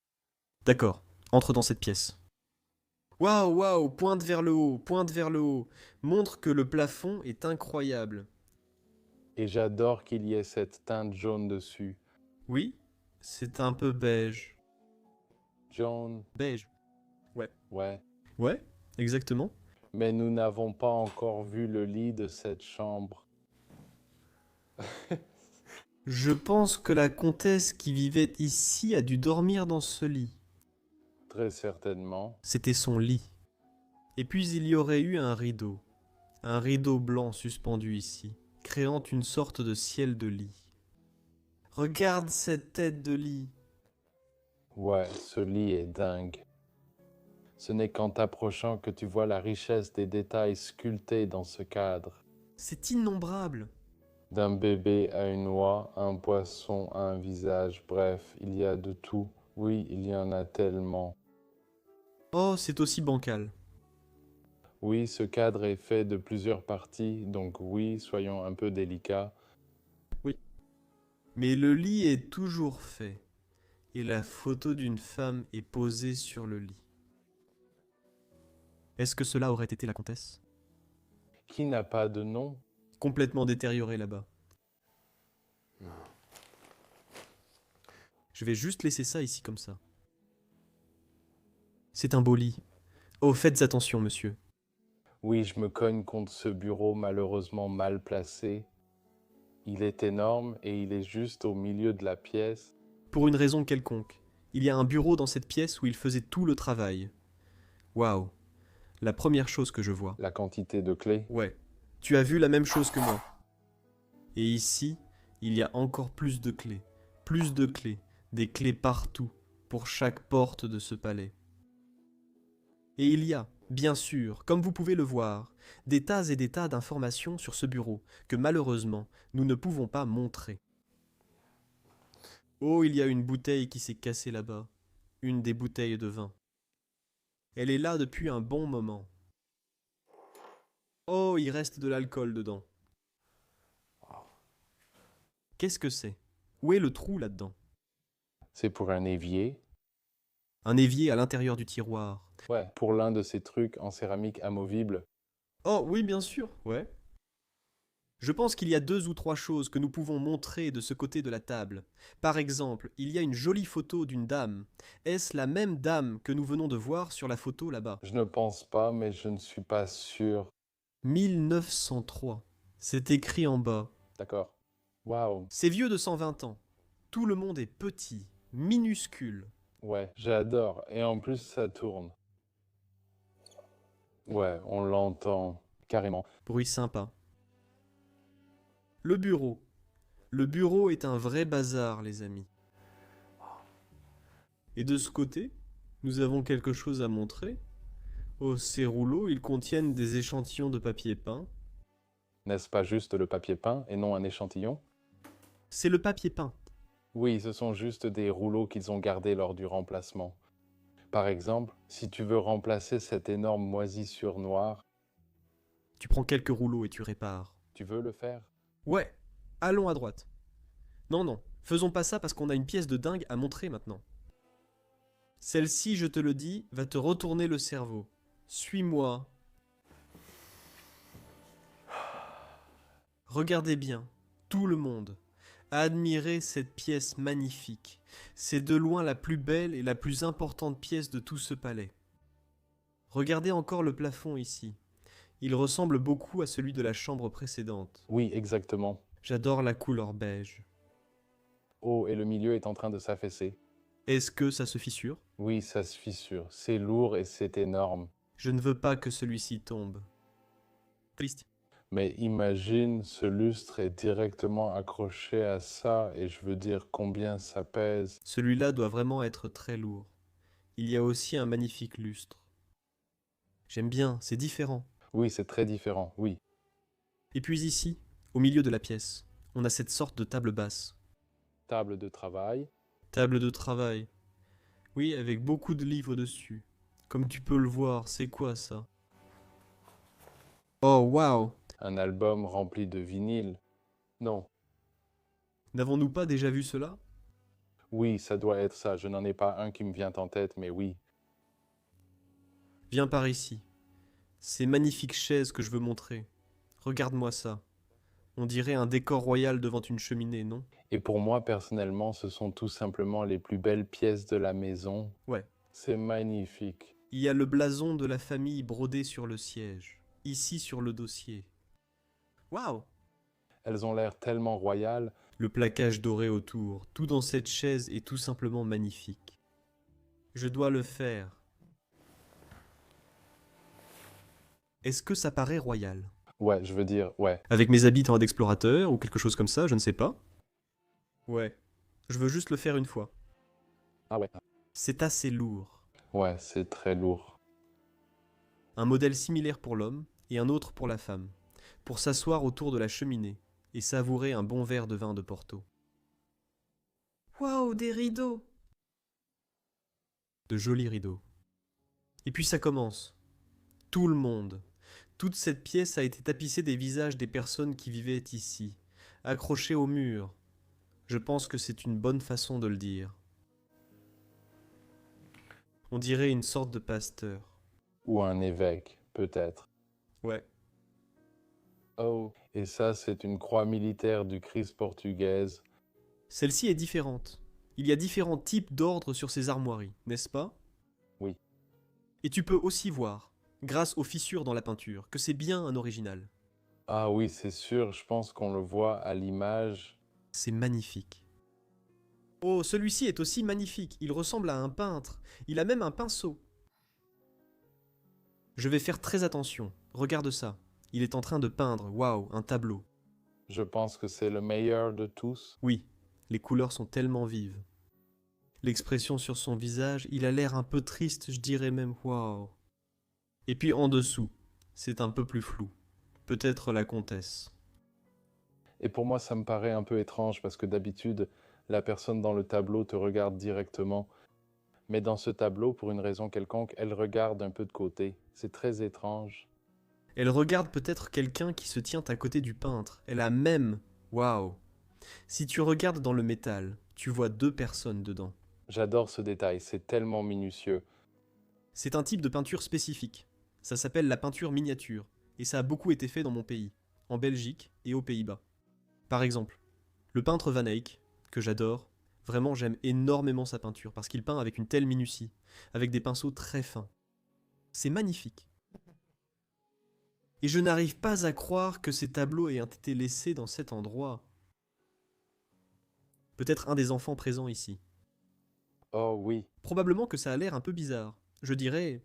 D'accord, entre dans cette pièce. Waouh, pointe vers le haut, pointe vers le haut. Montre que le plafond est incroyable. Et j'adore qu'il y ait cette teinte jaune dessus. Oui, c'est un peu beige. Jaune, Beige. ouais. Ouais, exactement. Mais nous n'avons pas encore vu le lit de cette chambre. Je pense que la comtesse qui vivait ici a dû dormir dans ce lit. Très certainement. C'était son lit. Et puis il y aurait eu un rideau blanc suspendu ici, créant une sorte de ciel de lit. Regarde cette tête de lit. Ouais, ce lit est dingue. Ce n'est qu'en t'approchant que tu vois la richesse des détails sculptés dans ce cadre. C'est innombrable. D'un bébé à une oie, un poisson à un visage, bref, il y a de tout. Oui, il y en a tellement. Oh, c'est aussi bancal. Oui, ce cadre est fait de plusieurs parties, donc oui, soyons un peu délicats. Oui. Mais le lit est toujours fait, et la photo d'une femme est posée sur le lit. Est-ce que cela aurait été la comtesse? Qui n'a pas de nom? Complètement détériorée là-bas. Je vais juste laisser ça ici comme ça. C'est un beau lit. Oh, faites attention, monsieur. Oui, je me cogne contre ce bureau malheureusement mal placé. Il est énorme et il est juste au milieu de la pièce. Pour une raison quelconque, il y a un bureau dans cette pièce où il faisait tout le travail. Waouh, la première chose que je vois. La quantité de clés. Ouais, tu as vu la même chose que moi. Et ici, il y a encore plus de clés. Plus de clés. Des clés partout, pour chaque porte de ce palais. Et il y a, bien sûr, comme vous pouvez le voir, des tas et des tas d'informations sur ce bureau que malheureusement, nous ne pouvons pas montrer. Oh, il y a une bouteille qui s'est cassée là-bas. Une des bouteilles de vin. Elle est là depuis un bon moment. Oh, il reste de l'alcool dedans. Qu'est-ce que c'est? Où est le trou là-dedans? C'est pour un évier. Un évier à l'intérieur du tiroir. Ouais, pour l'un de ces trucs en céramique amovible. Oh, oui, bien sûr, ouais. Je pense qu'il y a 2 ou 3 choses que nous pouvons montrer de ce côté de la table. Par exemple, il y a une jolie photo d'une dame. Est-ce la même dame que nous venons de voir sur la photo là-bas? Je ne pense pas, mais je ne suis pas sûr. 1903. C'est écrit en bas. D'accord. Waouh. C'est vieux de 120 ans. Tout le monde est petit, minuscule. Ouais, j'adore. Et en plus, ça tourne. Ouais, on l'entend carrément. Bruit sympa. Le bureau. Le bureau est un vrai bazar, les amis. Et de ce côté, nous avons quelque chose à montrer. Oh, ces rouleaux, ils contiennent des échantillons de papier peint. N'est-ce pas juste le papier peint et non un échantillon? C'est le papier peint. Oui, ce sont juste des rouleaux qu'ils ont gardés lors du remplacement. Par exemple, si tu veux remplacer cette énorme moisissure noire, Tu prends quelques rouleaux et tu répares. tu veux le faire? Ouais, allons à droite. Non, non, faisons pas ça parce qu'on a une pièce de dingue à montrer maintenant. Celle-ci, je te le dis, va te retourner le cerveau. Suis-moi. Regardez bien, tout le monde. Admirez cette pièce magnifique. C'est de loin la plus belle et la plus importante pièce de tout ce palais. Regardez encore le plafond ici. Il ressemble beaucoup à celui de la chambre précédente. Oui, exactement. J'adore la couleur beige. Oh, et le milieu est en train de s'affaisser. Est-ce que ça se fissure? Oui, ça se fissure. C'est lourd et c'est énorme. Je ne veux pas que celui-ci tombe. Triste. Mais imagine, ce lustre est directement accroché à ça et je veux dire combien ça pèse. Celui-là doit vraiment être très lourd. Il y a aussi un magnifique lustre. J'aime bien, c'est différent. Oui, c'est très différent, oui. Et puis ici, au milieu de la pièce, on a cette sorte de table basse. Table de travail. Table de travail. Oui, avec beaucoup de livres dessus. Comme tu peux le voir, c'est quoi ça? Oh, waouh! Un album rempli de vinyles. Non. N'avons-nous pas déjà vu cela? Oui, ça doit être ça. Je n'en ai pas un qui me vient en tête, mais oui. Viens par ici. Ces magnifiques chaises que je veux montrer. Regarde-moi ça. On dirait un décor royal devant une cheminée, non? Et pour moi, personnellement, ce sont tout simplement les plus belles pièces de la maison. Ouais. C'est magnifique. Il y a le blason de la famille brodé sur le siège, ici sur le dossier. Waouh! Elles ont l'air tellement royales. Le plaquage doré autour, tout dans cette chaise est tout simplement magnifique. Je dois le faire. Est-ce que ça paraît royal? Ouais, je veux dire, ouais. Avec mes habits d'explorateur ou quelque chose comme ça, je ne sais pas. Ouais. Je veux juste le faire une fois. Ah ouais. C'est assez lourd. Ouais, c'est très lourd. Un modèle similaire pour l'homme et un autre pour la femme, pour s'asseoir autour de la cheminée et savourer un bon verre de vin de Porto. Waouh, des rideaux! De jolis rideaux. Et puis ça commence. Tout le monde. Toute cette pièce a été tapissée des visages des personnes qui vivaient ici, accrochés au mur. Je pense que c'est une bonne façon de le dire. On dirait une sorte de pasteur. Ou un évêque, peut-être. Ouais. Oh, et ça, c'est une croix militaire du Christ portugaise. Celle-ci est différente. Il y a différents types d'ordres sur ces armoiries, n'est-ce pas? Oui. Et tu peux aussi voir, grâce aux fissures dans la peinture, que c'est bien un original. Ah oui, c'est sûr, je pense qu'on le voit à l'image. C'est magnifique. Oh, celui-ci est aussi magnifique. Il ressemble à un peintre. Il a même un pinceau. Je vais faire très attention. Regarde ça. Il est en train de peindre. Waouh, un tableau. Je pense que c'est le meilleur de tous. Oui, les couleurs sont tellement vives. L'expression sur son visage, il a l'air un peu triste, je dirais même waouh. Et puis en dessous, c'est un peu plus flou. Peut-être la comtesse. Et pour moi, ça me paraît un peu étrange parce que d'habitude, la personne dans le tableau te regarde directement. Mais dans ce tableau, pour une raison quelconque, elle regarde un peu de côté. C'est très étrange. Elle regarde peut-être quelqu'un qui se tient à côté du peintre. Elle a même... Waouh. Si tu regardes dans le métal, tu vois 2 personnes dedans. J'adore ce détail, c'est tellement minutieux. C'est un type de peinture spécifique. Ça s'appelle la peinture miniature. Et ça a beaucoup été fait dans mon pays, en Belgique et aux Pays-Bas. Par exemple, le peintre Van Eyck, que j'adore, vraiment j'aime énormément sa peinture parce qu'il peint avec une telle minutie, avec des pinceaux très fins. C'est magnifique. Et je n'arrive pas à croire que ces tableaux aient été laissés dans cet endroit. Peut-être un des enfants présents ici. Oh oui, Probablement que ça a l'air un peu bizarre. Je dirais,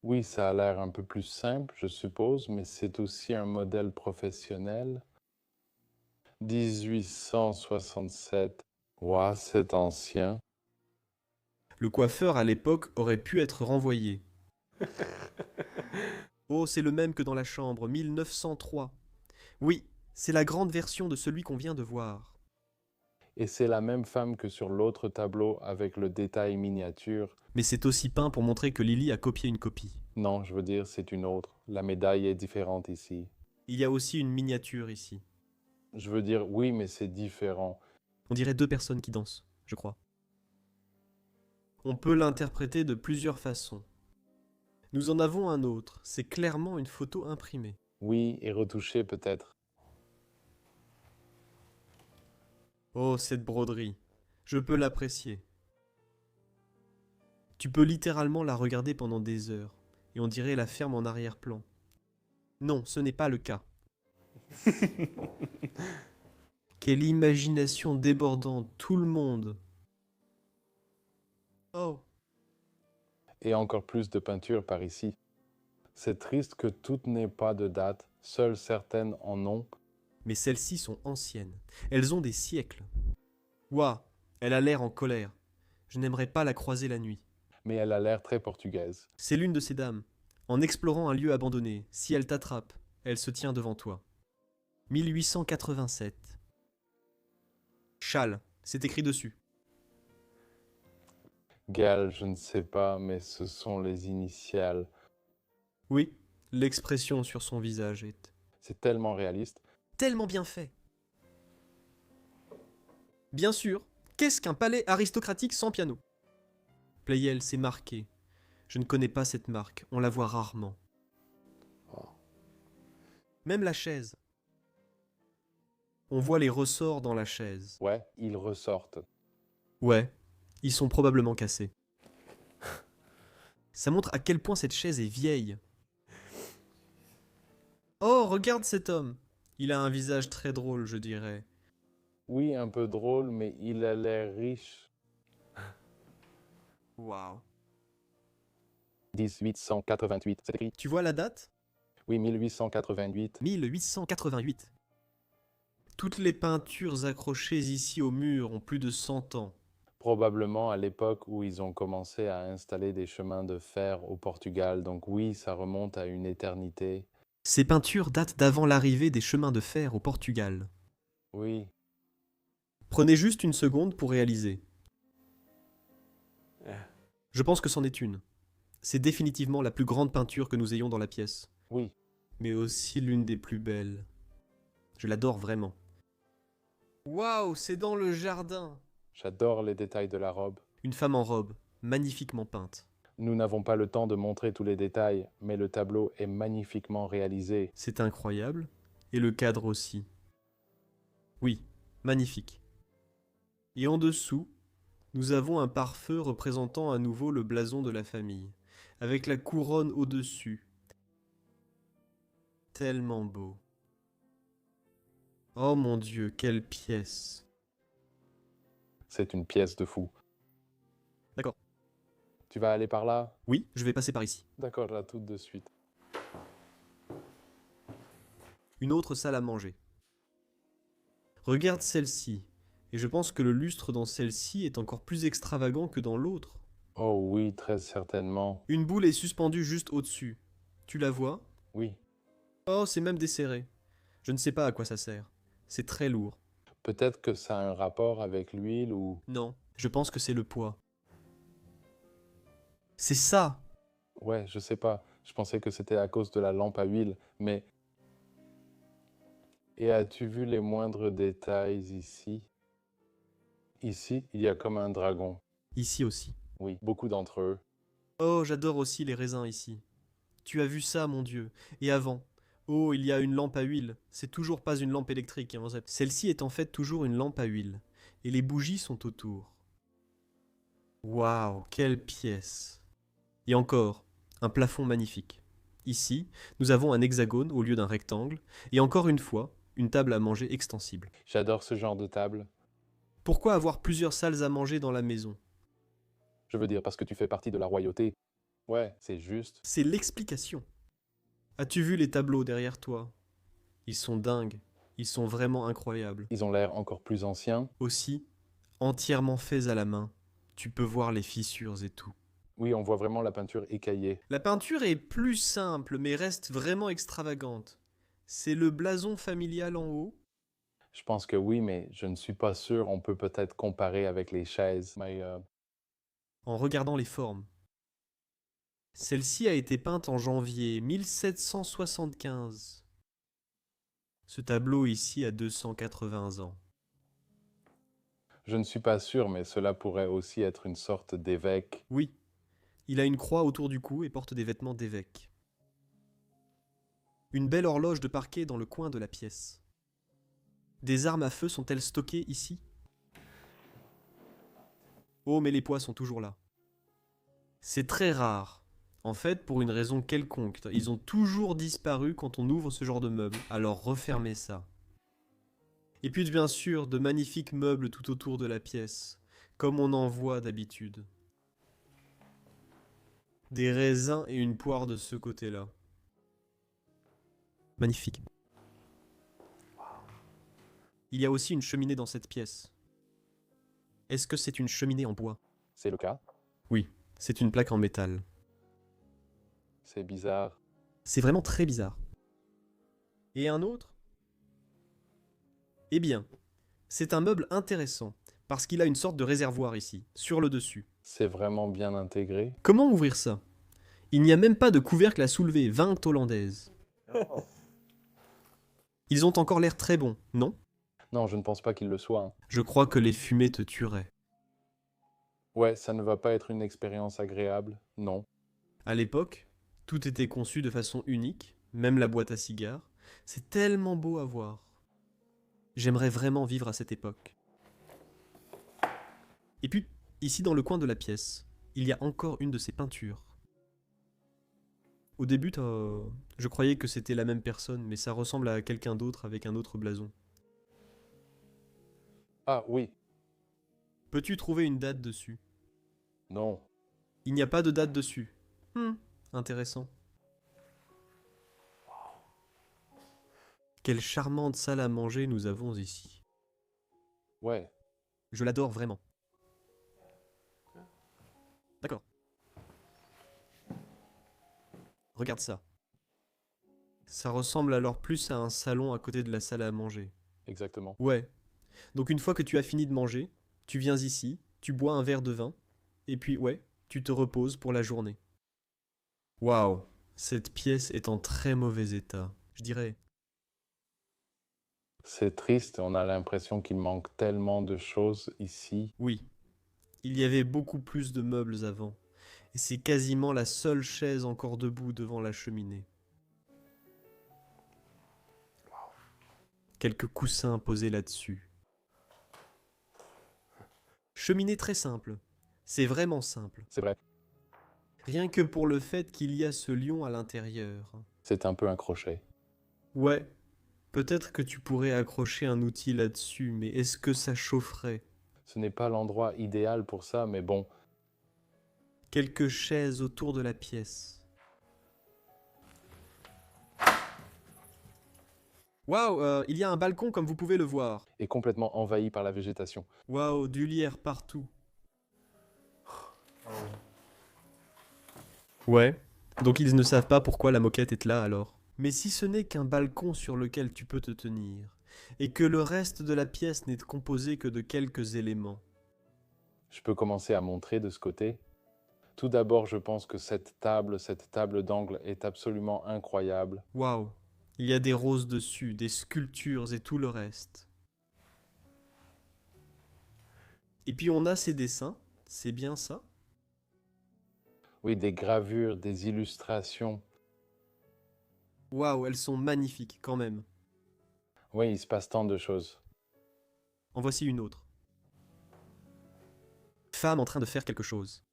oui, ça a l'air un peu plus simple, je suppose, mais c'est aussi un modèle professionnel. 1867. Ouah, c'est ancien. le coiffeur à l'époque aurait pu être renvoyé. Oh, c'est le même que dans la chambre, 1903. Oui, c'est la grande version de celui qu'on vient de voir. Et c'est la même femme que sur l'autre tableau avec le détail miniature. Mais c'est aussi peint pour montrer que Lily a copié une copie. Non, je veux dire, c'est une autre. La médaille est différente ici. Il y a aussi une miniature ici. Je veux dire, oui, mais c'est différent. On dirait 2 personnes qui dansent, je crois. On peut l'interpréter de plusieurs façons. Nous en avons un autre, c'est clairement une photo imprimée. Oui, et retouché peut-être. Oh, cette broderie, je peux l'apprécier. Tu peux littéralement la regarder pendant des heures, et on dirait la ferme en arrière-plan. Non, ce n'est pas le cas. Quelle imagination débordante, tout le monde. Oh, Et encore plus de peinture par ici. C'est triste que toutes n'aient pas de date, seules certaines en ont. mais celles-ci sont anciennes. Elles ont des siècles. Ouah, elle a l'air en colère. Je n'aimerais pas la croiser la nuit. Mais elle a l'air très portugaise. C'est l'une de ces dames. En explorant un lieu abandonné, si elle t'attrape, elle se tient devant toi. 1887. Châle, c'est écrit dessus. Gal, je ne sais pas, mais ce sont les initiales. Oui, l'expression sur son visage est C'est tellement réaliste. tellement bien fait. Bien sûr, qu'est-ce qu'un palais aristocratique sans piano? Pleyel, c'est marqué. Je ne connais pas cette marque, on la voit rarement. Oh. Même la chaise. On voit les ressorts dans la chaise. Ouais, ils ressortent. Ouais, ils sont probablement cassés. Ça montre à quel point cette chaise est vieille. Oh, regarde cet homme. Il a un visage très drôle, je dirais. Oui, un peu drôle, mais il a l'air riche. Waouh. 1888, c'est écrit. Tu vois la date? Oui, 1888. 1888. Toutes les peintures accrochées ici au mur ont plus de 100 ans. Probablement à l'époque où ils ont commencé à installer des chemins de fer au Portugal. Donc oui, ça remonte à une éternité. Ces peintures datent d'avant l'arrivée des chemins de fer au Portugal. Oui, Prenez juste une seconde pour réaliser. Yeah. Je pense que c'en est une. C'est définitivement la plus grande peinture que nous ayons dans la pièce, oui. mais aussi l'une des plus belles. Je l'adore vraiment. Waouh, c'est dans le jardin! J'adore les détails de la robe. Une femme en robe, magnifiquement peinte. Nous n'avons pas le temps de montrer tous les détails, mais le tableau est magnifiquement réalisé. C'est incroyable. Et le cadre aussi. Oui, magnifique. Et en dessous, nous avons un pare-feu représentant à nouveau le blason de la famille, avec la couronne au-dessus. Tellement beau. Oh mon Dieu, quelle pièce. C'est une pièce de fou. D'accord. Tu vas aller par là? Oui, je vais passer par ici. D'accord, là, tout de suite. Une autre salle à manger. Regarde celle-ci, et je pense que le lustre dans celle-ci est encore plus extravagant que dans l'autre. Oh oui, très certainement. Une boule est suspendue juste au-dessus. Tu la vois? Oui. Oh, c'est même desserré. Je ne sais pas à quoi ça sert. C'est très lourd. Peut-être que ça a un rapport avec l'huile ou... Non, je pense que c'est le poids. C'est ça! Ouais, je sais pas. Je pensais que c'était à cause de la lampe à huile, mais... Et as-tu vu les moindres détails ici? Ici, il y a comme un dragon. Ici aussi. Oui, beaucoup d'entre eux. Oh, j'adore aussi les raisins ici. Tu as vu ça, mon Dieu. Et avant. Oh, il y a une lampe à huile. C'est toujours pas une lampe électrique, hein. Celle-ci est en fait toujours une lampe à huile. Et les bougies sont autour. Waouh, quelle pièce! Et encore, un plafond magnifique. Ici, nous avons un hexagone au lieu d'un rectangle. Et encore une fois, une table à manger extensible. J'adore ce genre de table. Pourquoi avoir plusieurs salles à manger dans la maison? Je veux dire, parce que tu fais partie de la royauté. Ouais, c'est juste. C'est l'explication. As-tu vu les tableaux derrière toi? Ils sont dingues. Ils sont vraiment incroyables. Ils ont l'air encore plus anciens. Aussi, entièrement faits à la main. Tu peux voir les fissures et tout. Oui, on voit vraiment la peinture écaillée. La peinture est plus simple, mais reste vraiment extravagante. C'est le blason familial en haut. Je pense que oui, mais je ne suis pas sûr. On peut peut-être comparer avec les chaises. Mais En regardant les formes. Celle-ci a été peinte en janvier 1775. Ce tableau ici a 280 ans. je ne suis pas sûr, mais cela pourrait aussi être une sorte d'évêque. Oui, il a une croix autour du cou et porte des vêtements d'évêque. Une belle horloge de parquet dans le coin de la pièce. Des armes à feu sont-elles stockées ici? Oh, mais les poids sont toujours là. C'est très rare. En fait, pour une raison quelconque, ils ont toujours disparu quand on ouvre ce genre de meubles. Alors refermez ça. Et puis bien sûr, de magnifiques meubles tout autour de la pièce, comme on en voit d'habitude. Des raisins et une poire de ce côté-là. Magnifique. Il y a aussi une cheminée dans cette pièce. Est-ce que c'est une cheminée en bois? C'est le cas. Oui, c'est une plaque en métal. C'est bizarre. C'est vraiment très bizarre. Et un autre? Eh bien, c'est un meuble intéressant, parce qu'il a une sorte de réservoir ici, sur le dessus. C'est vraiment bien intégré. Comment ouvrir ça? Il n'y a même pas de couvercle à soulever, 20 hollandaises. Ils ont encore l'air très bons, non? Non, je ne pense pas qu'il le soit. Je crois que les fumées te tueraient. Ouais, ça ne va pas être une expérience agréable. Non. À l'époque, tout était conçu de façon unique, même la boîte à cigares. C'est tellement beau à voir. J'aimerais vraiment vivre à cette époque. Et puis, ici dans le coin de la pièce, il y a encore une de ces peintures. Au début, je croyais que c'était la même personne, mais ça ressemble à quelqu'un d'autre avec un autre blason. Ah oui. Peux-tu trouver une date dessus? Non. Il n'y a pas de date dessus. Intéressant. Quelle charmante salle à manger nous avons ici. Ouais. Je l'adore vraiment. D'accord. Regarde ça. Ça ressemble alors plus à un salon à côté de la salle à manger. Exactement. Ouais. Donc une fois que tu as fini de manger, tu viens ici, tu bois un verre de vin, et puis ouais, tu te reposes pour la journée. Waouh, cette pièce est en très mauvais état. Je dirais, C'est triste, on a l'impression qu'il manque tellement de choses ici. oui, il y avait beaucoup plus de meubles avant, et c'est quasiment la seule chaise encore debout devant la cheminée. Quelques coussins posés là-dessus. Cheminée très simple. C'est vraiment simple. C'est vrai, Rien que pour le fait qu'il y a ce lion à l'intérieur. c'est un peu un crochet. Ouais, peut-être que tu pourrais accrocher un outil là-dessus, mais est-ce que ça chaufferait? Ce n'est pas l'endroit idéal pour ça, mais bon, Quelques chaises autour de la pièce. Waouh, il y a un balcon comme vous pouvez le voir. est complètement envahi par la végétation. Waouh, du lierre partout. Ouais, donc ils ne savent pas pourquoi la moquette est là alors. Mais si ce n'est qu'un balcon sur lequel tu peux te tenir, et que le reste de la pièce n'est composé que de quelques éléments. Je peux commencer à montrer de ce côté. Tout d'abord, je pense que cette table d'angle est absolument incroyable. Waouh, il y a des roses dessus, des sculptures et tout le reste. Et puis on a ces dessins, c'est bien ça? Oui, des gravures, des illustrations. Waouh, elles sont magnifiques quand même. Oui, il se passe tant de choses. En voici une autre. Femme en train de faire quelque chose.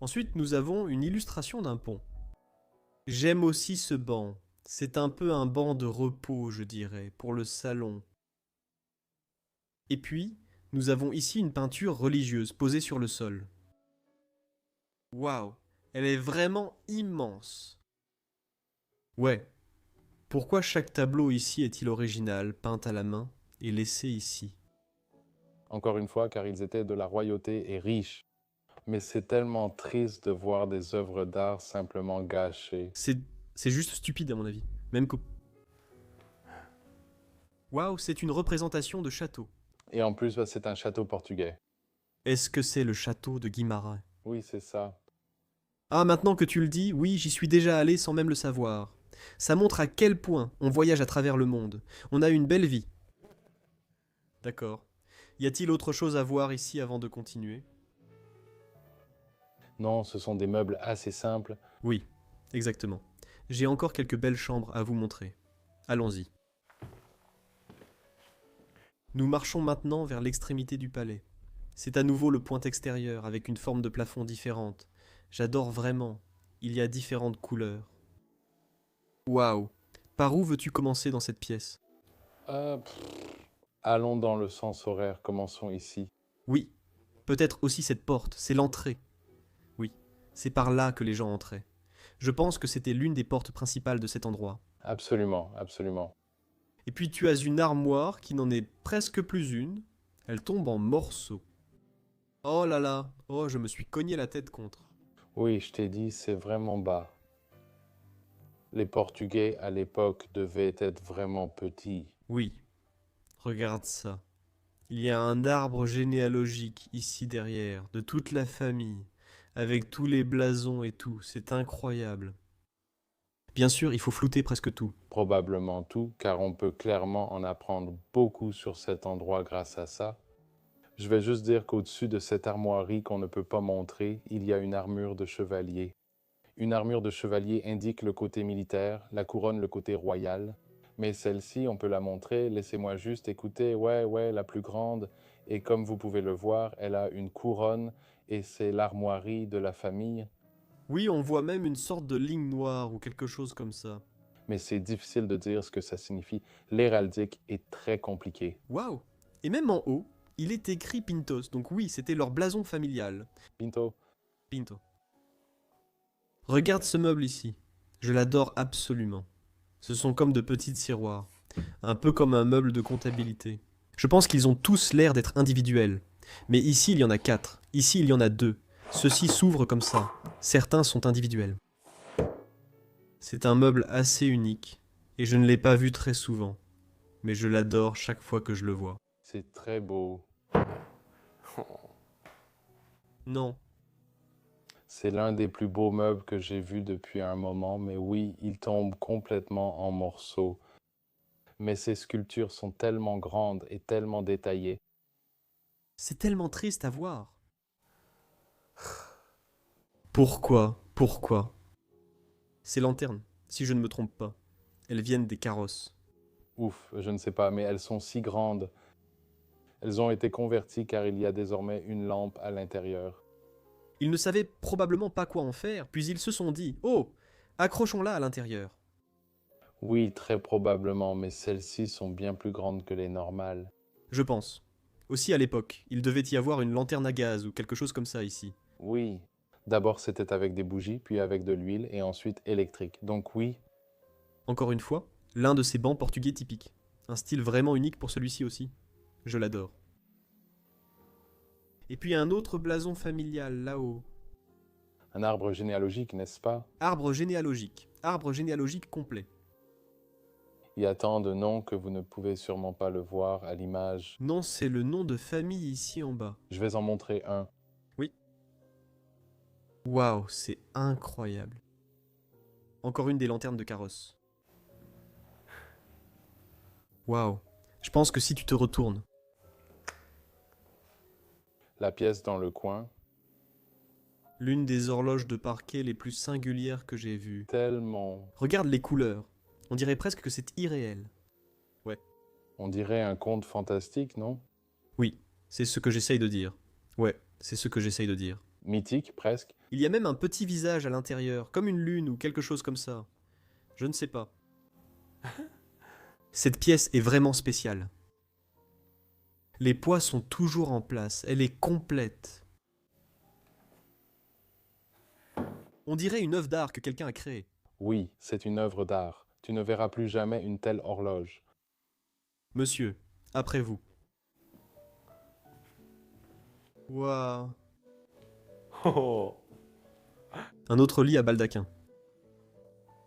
Ensuite, nous avons une illustration d'un pont. J'aime aussi ce banc. C'est un peu un banc de repos, je dirais, pour le salon. Et puis, nous avons ici une peinture religieuse posée sur le sol. Waouh, elle est vraiment immense. Ouais. Pourquoi chaque tableau ici est-il original, peint à la main, et laissé ici? Encore une fois, car ils étaient de la royauté et riches. Mais c'est tellement triste de voir des œuvres d'art simplement gâchées. C'est juste stupide à mon avis. Même que... Waouh, c'est une représentation de château. Et en plus, bah, c'est un château portugais. Est-ce que c'est le château de Guimarães? Oui, c'est ça. Ah, maintenant que tu le dis, oui, j'y suis déjà allé sans même le savoir. Ça montre à quel point on voyage à travers le monde. On a une belle vie. D'accord. Y a-t-il autre chose à voir ici avant de continuer? Non, ce sont des meubles assez simples. Oui, exactement. J'ai encore quelques belles chambres à vous montrer. Allons-y. Nous marchons maintenant vers l'extrémité du palais. C'est à nouveau le point extérieur avec une forme de plafond différente. J'adore vraiment. Il y a différentes couleurs. Waouh! Par où veux-tu commencer dans cette pièce? Euh, pff, Allons dans le sens horaire, commençons ici. Oui, peut-être aussi cette porte, c'est l'entrée. Oui, c'est par là que les gens entraient. Je pense que c'était l'une des portes principales de cet endroit. Absolument, absolument. Et puis tu as une armoire qui n'en est presque plus une. Elle tombe en morceaux. Oh là là, oh je me suis cogné la tête contre. Oui, je t'ai dit, c'est vraiment bas. Les Portugais à l'époque devaient être vraiment petits. Oui, regarde ça. Il y a un arbre généalogique ici derrière, de toute la famille, avec tous les blasons et tout, c'est incroyable. Bien sûr, il faut flouter presque tout. Probablement tout, car on peut clairement en apprendre beaucoup sur cet endroit grâce à ça. Je vais juste dire qu'au-dessus de cette armoirie qu'on ne peut pas montrer, il y a une armure de chevalier. Une armure de chevalier indique le côté militaire, la couronne le côté royal. Mais celle-ci, on peut la montrer, laissez-moi juste écouter, ouais, la plus grande. Et comme vous pouvez le voir, elle a une couronne et c'est l'armoirie de la famille. Oui, on voit même une sorte de ligne noire ou quelque chose comme ça. Mais c'est difficile de dire ce que ça signifie. L'héraldique est très compliqué. Waouh! Et même en haut, il est écrit Pintos, donc oui, c'était leur blason familial. Pinto, Pinto. Regarde ce meuble ici. Je l'adore absolument. Ce sont comme de petits tiroirs, un peu comme un meuble de comptabilité. Je pense qu'ils ont tous l'air d'être individuels. Mais ici, il y en a 4. Ici, il y en a 2. Ceux-ci s'ouvrent comme ça. Certains sont individuels. C'est un meuble assez unique, et je ne l'ai pas vu très souvent. mais je l'adore chaque fois que je le vois. C'est très beau. Non, C'est l'un des plus beaux meubles que j'ai vus depuis un moment, mais oui, il tombe complètement en morceaux. Mais ces sculptures sont tellement grandes et tellement détaillées. c'est tellement triste à voir. Pourquoi? Pourquoi? Ces lanternes, si je ne me trompe pas, elles viennent des carrosses. Ouf, je ne sais pas, mais elles sont si grandes. Elles ont été converties car il y a désormais une lampe à l'intérieur. Ils ne savaient probablement pas quoi en faire, puis ils se sont dit « Oh, accrochons-la à l'intérieur ». Oui, très probablement, mais celles-ci sont bien plus grandes que les normales. Je pense. Aussi à l'époque, il devait y avoir une lanterne à gaz ou quelque chose comme ça ici. Oui, d'abord c'était avec des bougies, puis avec de l'huile, et ensuite électrique. Donc oui, Encore une fois, l'un de ces bancs portugais typiques. Un style vraiment unique pour celui-ci aussi. Je l'adore. Et puis un autre blason familial là-haut. un arbre généalogique, n'est-ce pas? Arbre généalogique complet. Il y a tant de noms que vous ne pouvez sûrement pas le voir à l'image. Non, c'est le nom de famille ici en bas. Je vais en montrer un. Waouh, c'est incroyable. Encore une des lanternes de carrosse. Waouh, je pense que si tu te retournes, La pièce dans le coin, l'une des horloges de parquet les plus singulières que j'ai vues. tellement... Regarde les couleurs. On dirait presque que c'est irréel. On dirait un conte fantastique, non? Oui, c'est ce que j'essaye de dire. Ouais, c'est ce que j'essaye de dire. Mythique, presque. Il y a même un petit visage à l'intérieur, comme une lune ou quelque chose comme ça. Je ne sais pas. Cette pièce est vraiment spéciale. Les poids sont toujours en place, elle est complète. On dirait une œuvre d'art que quelqu'un a créée. Oui, c'est une œuvre d'art. Tu ne verras plus jamais une telle horloge. Monsieur, après vous. Waouh. Oh! Un autre lit à baldaquin.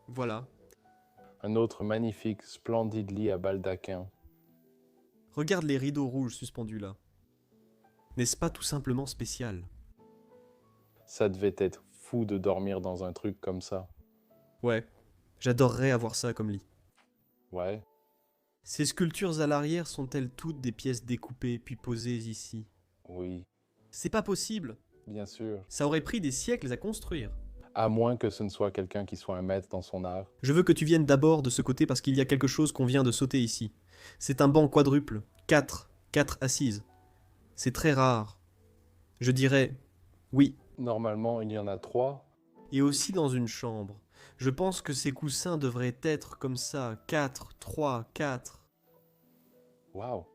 Voilà. Un autre magnifique, splendide lit à baldaquin. Regarde les rideaux rouges suspendus là. N'est-ce pas tout simplement spécial? Ça devait être fou de dormir dans un truc comme ça. Ouais, j'adorerais avoir ça comme lit. Ouais, Ces sculptures à l'arrière sont-elles toutes des pièces découpées puis posées ici? oui, C'est pas possible. bien sûr. Ça aurait pris des siècles à construire. À moins que ce ne soit quelqu'un qui soit un maître dans son art. Je veux que tu viennes d'abord de ce côté parce qu'il y a quelque chose qu'on vient de sauter ici. C'est un banc quadruple. 4 assises. C'est très rare. Je dirais oui. Normalement, il y en a 3. Et aussi dans une chambre. Je pense que ces coussins devraient être comme ça. 4, 3, 4. Waouh!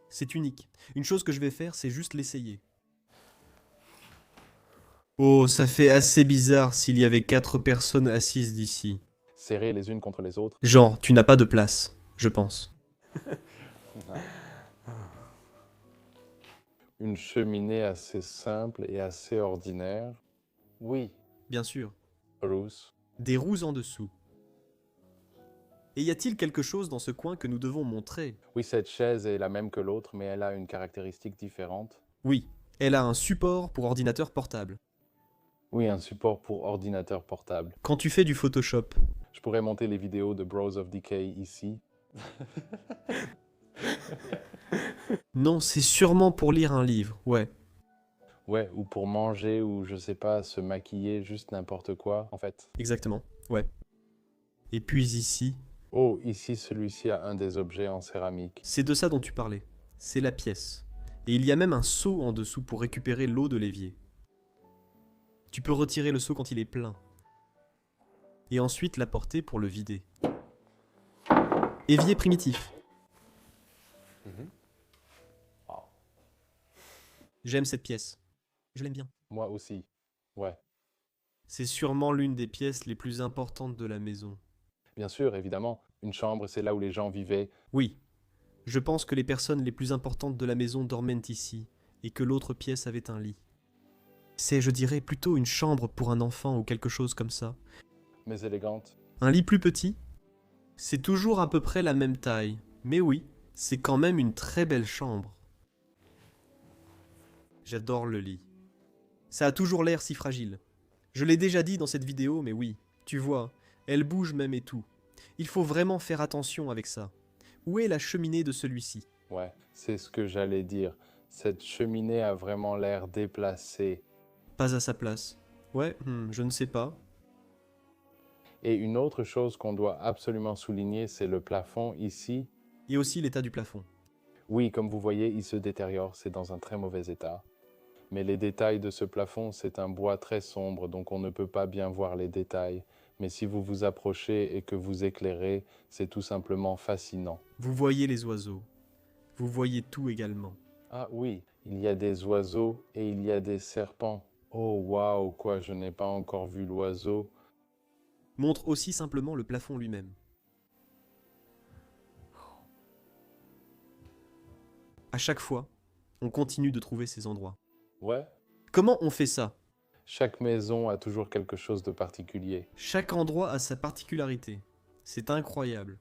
C'est unique. Une chose que je vais faire, c'est juste l'essayer. Oh, ça fait assez bizarre s'il y avait 4 personnes assises d'ici. Serrées les unes contre les autres. Genre, tu n'as pas de place, je pense. Une cheminée assez simple et assez ordinaire. Oui, Bien sûr. Bruce. Des roues en dessous. Et y a-t-il quelque chose dans ce coin que nous devons montrer? Oui, cette chaise est la même que l'autre, mais elle a une caractéristique différente. Oui, elle a un support pour ordinateur portable. Oui, un support pour ordinateur portable. Quand tu fais du Photoshop, Je pourrais monter les vidéos de Bros of Decay ici. non, c'est sûrement pour lire un livre, ouais. Ouais, ou pour manger, ou je sais pas, se maquiller, juste n'importe quoi, en fait. Exactement, ouais. Et puis ici, Oh, ici, celui-ci a un des objets en céramique. c'est de ça dont tu parlais. C'est la pièce. Et il y a même un seau en dessous pour récupérer l'eau de l'évier. Tu peux retirer le seau quand il est plein. Et ensuite l'apporter pour le vider. Évier primitif. J'aime cette pièce. Je l'aime bien. Moi aussi. Ouais. C'est sûrement l'une des pièces les plus importantes de la maison. Bien sûr, évidemment. Une chambre, c'est là où les gens vivaient. Oui, je pense que les personnes les plus importantes de la maison dormaient ici, et que l'autre pièce avait un lit. C'est, je dirais, plutôt une chambre pour un enfant ou quelque chose comme ça. Mais élégante. Un lit plus petit? C'est toujours à peu près la même taille, mais oui, C'est quand même une très belle chambre. J'adore le lit. Ça a toujours l'air si fragile. Je l'ai déjà dit dans cette vidéo, mais oui, tu vois, elle bouge même et tout. Il faut vraiment faire attention avec ça. Où est la cheminée de celui-ci? Ouais, c'est ce que j'allais dire. Cette cheminée a vraiment l'air déplacée. Pas à sa place. Ouais, je ne sais pas. Et une autre chose qu'on doit absolument souligner, c'est le plafond ici. Et aussi l'état du plafond. Oui, comme vous voyez, il se détériore, c'est dans un très mauvais état. Mais les détails de ce plafond, c'est un bois très sombre, donc on ne peut pas bien voir les détails. Mais si vous vous approchez et que vous éclairez, c'est tout simplement fascinant. Vous voyez les oiseaux. Vous voyez tout également. Ah oui, il y a des oiseaux et il y a des serpents. Oh waouh, quoi, je n'ai pas encore vu l'oiseau. Montre aussi simplement le plafond lui-même. À chaque fois, on continue de trouver ces endroits. Ouais, Comment on fait ça? chaque maison a toujours quelque chose de particulier. Chaque endroit a sa particularité. C'est incroyable.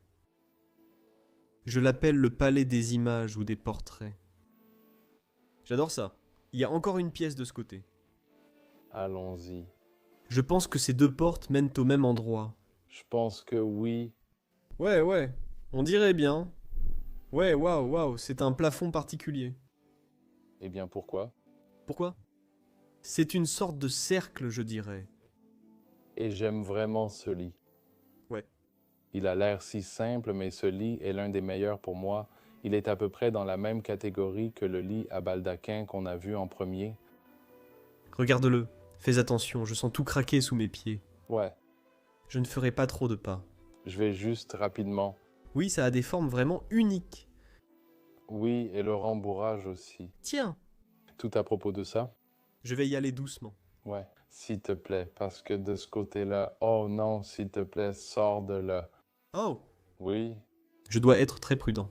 Je l'appelle le palais des images ou des portraits. J'adore ça. Il y a encore une pièce de ce côté. Allons-y. Je pense que ces deux portes mènent au même endroit. Je pense que oui. Ouais, on dirait bien. Ouais, waouh, c'est un plafond particulier. Eh bien pourquoi? Pourquoi? C'est une sorte de cercle, je dirais. Et j'aime vraiment ce lit. Ouais. Il a l'air si simple, mais ce lit est l'un des meilleurs pour moi. Il est à peu près dans la même catégorie que le lit à baldaquin qu'on a vu en premier. Regarde-le. Fais attention, je sens tout craquer sous mes pieds. Ouais, Je ne ferai pas trop de pas. je vais juste rapidement. Oui, ça a des formes vraiment uniques. Oui, et le rembourrage aussi. Tiens, Tout à propos de ça? je vais y aller doucement. Ouais, s'il te plaît, parce que de ce côté-là, oh non, s'il te plaît, sors de là. Oh, Oui, je dois être très prudent.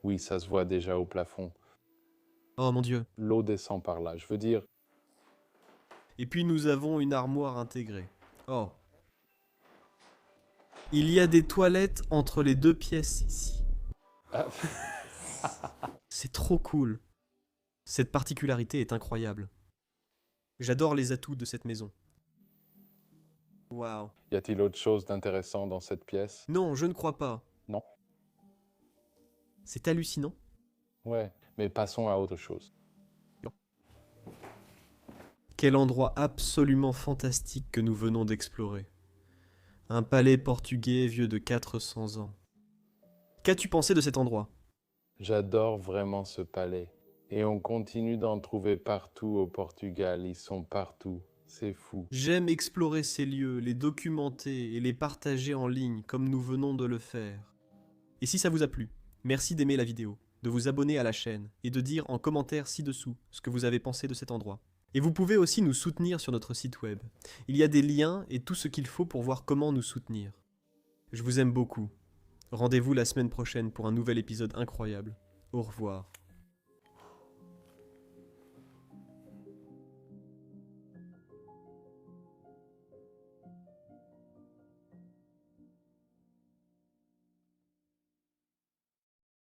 oui, ça se voit déjà au plafond. Oh mon Dieu. L'eau descend par là. Je veux dire, Et puis nous avons une armoire intégrée. Oh. Il y a des toilettes entre les deux pièces ici. ah, C'est trop cool. Cette particularité est incroyable. J'adore les atouts de cette maison. Waouh. y a-t-il autre chose d'intéressant dans cette pièce? Non, je ne crois pas. Non. C'est hallucinant. Ouais, mais passons à autre chose. Quel endroit absolument fantastique que nous venons d'explorer. Un palais portugais vieux de 400 ans. Qu'as-tu pensé de cet endroit? J'adore vraiment ce palais. Et on continue d'en trouver partout au Portugal. Ils sont partout. C'est fou. J'aime explorer ces lieux, les documenter et les partager en ligne comme nous venons de le faire. Et si ça vous a plu, merci d'aimer la vidéo, de vous abonner à la chaîne et de dire en commentaire ci-dessous ce que vous avez pensé de cet endroit. Et vous pouvez aussi nous soutenir sur notre site web. Il y a des liens et tout ce qu'il faut pour voir comment nous soutenir. Je vous aime beaucoup. Rendez-vous la semaine prochaine pour un nouvel épisode incroyable. Au revoir.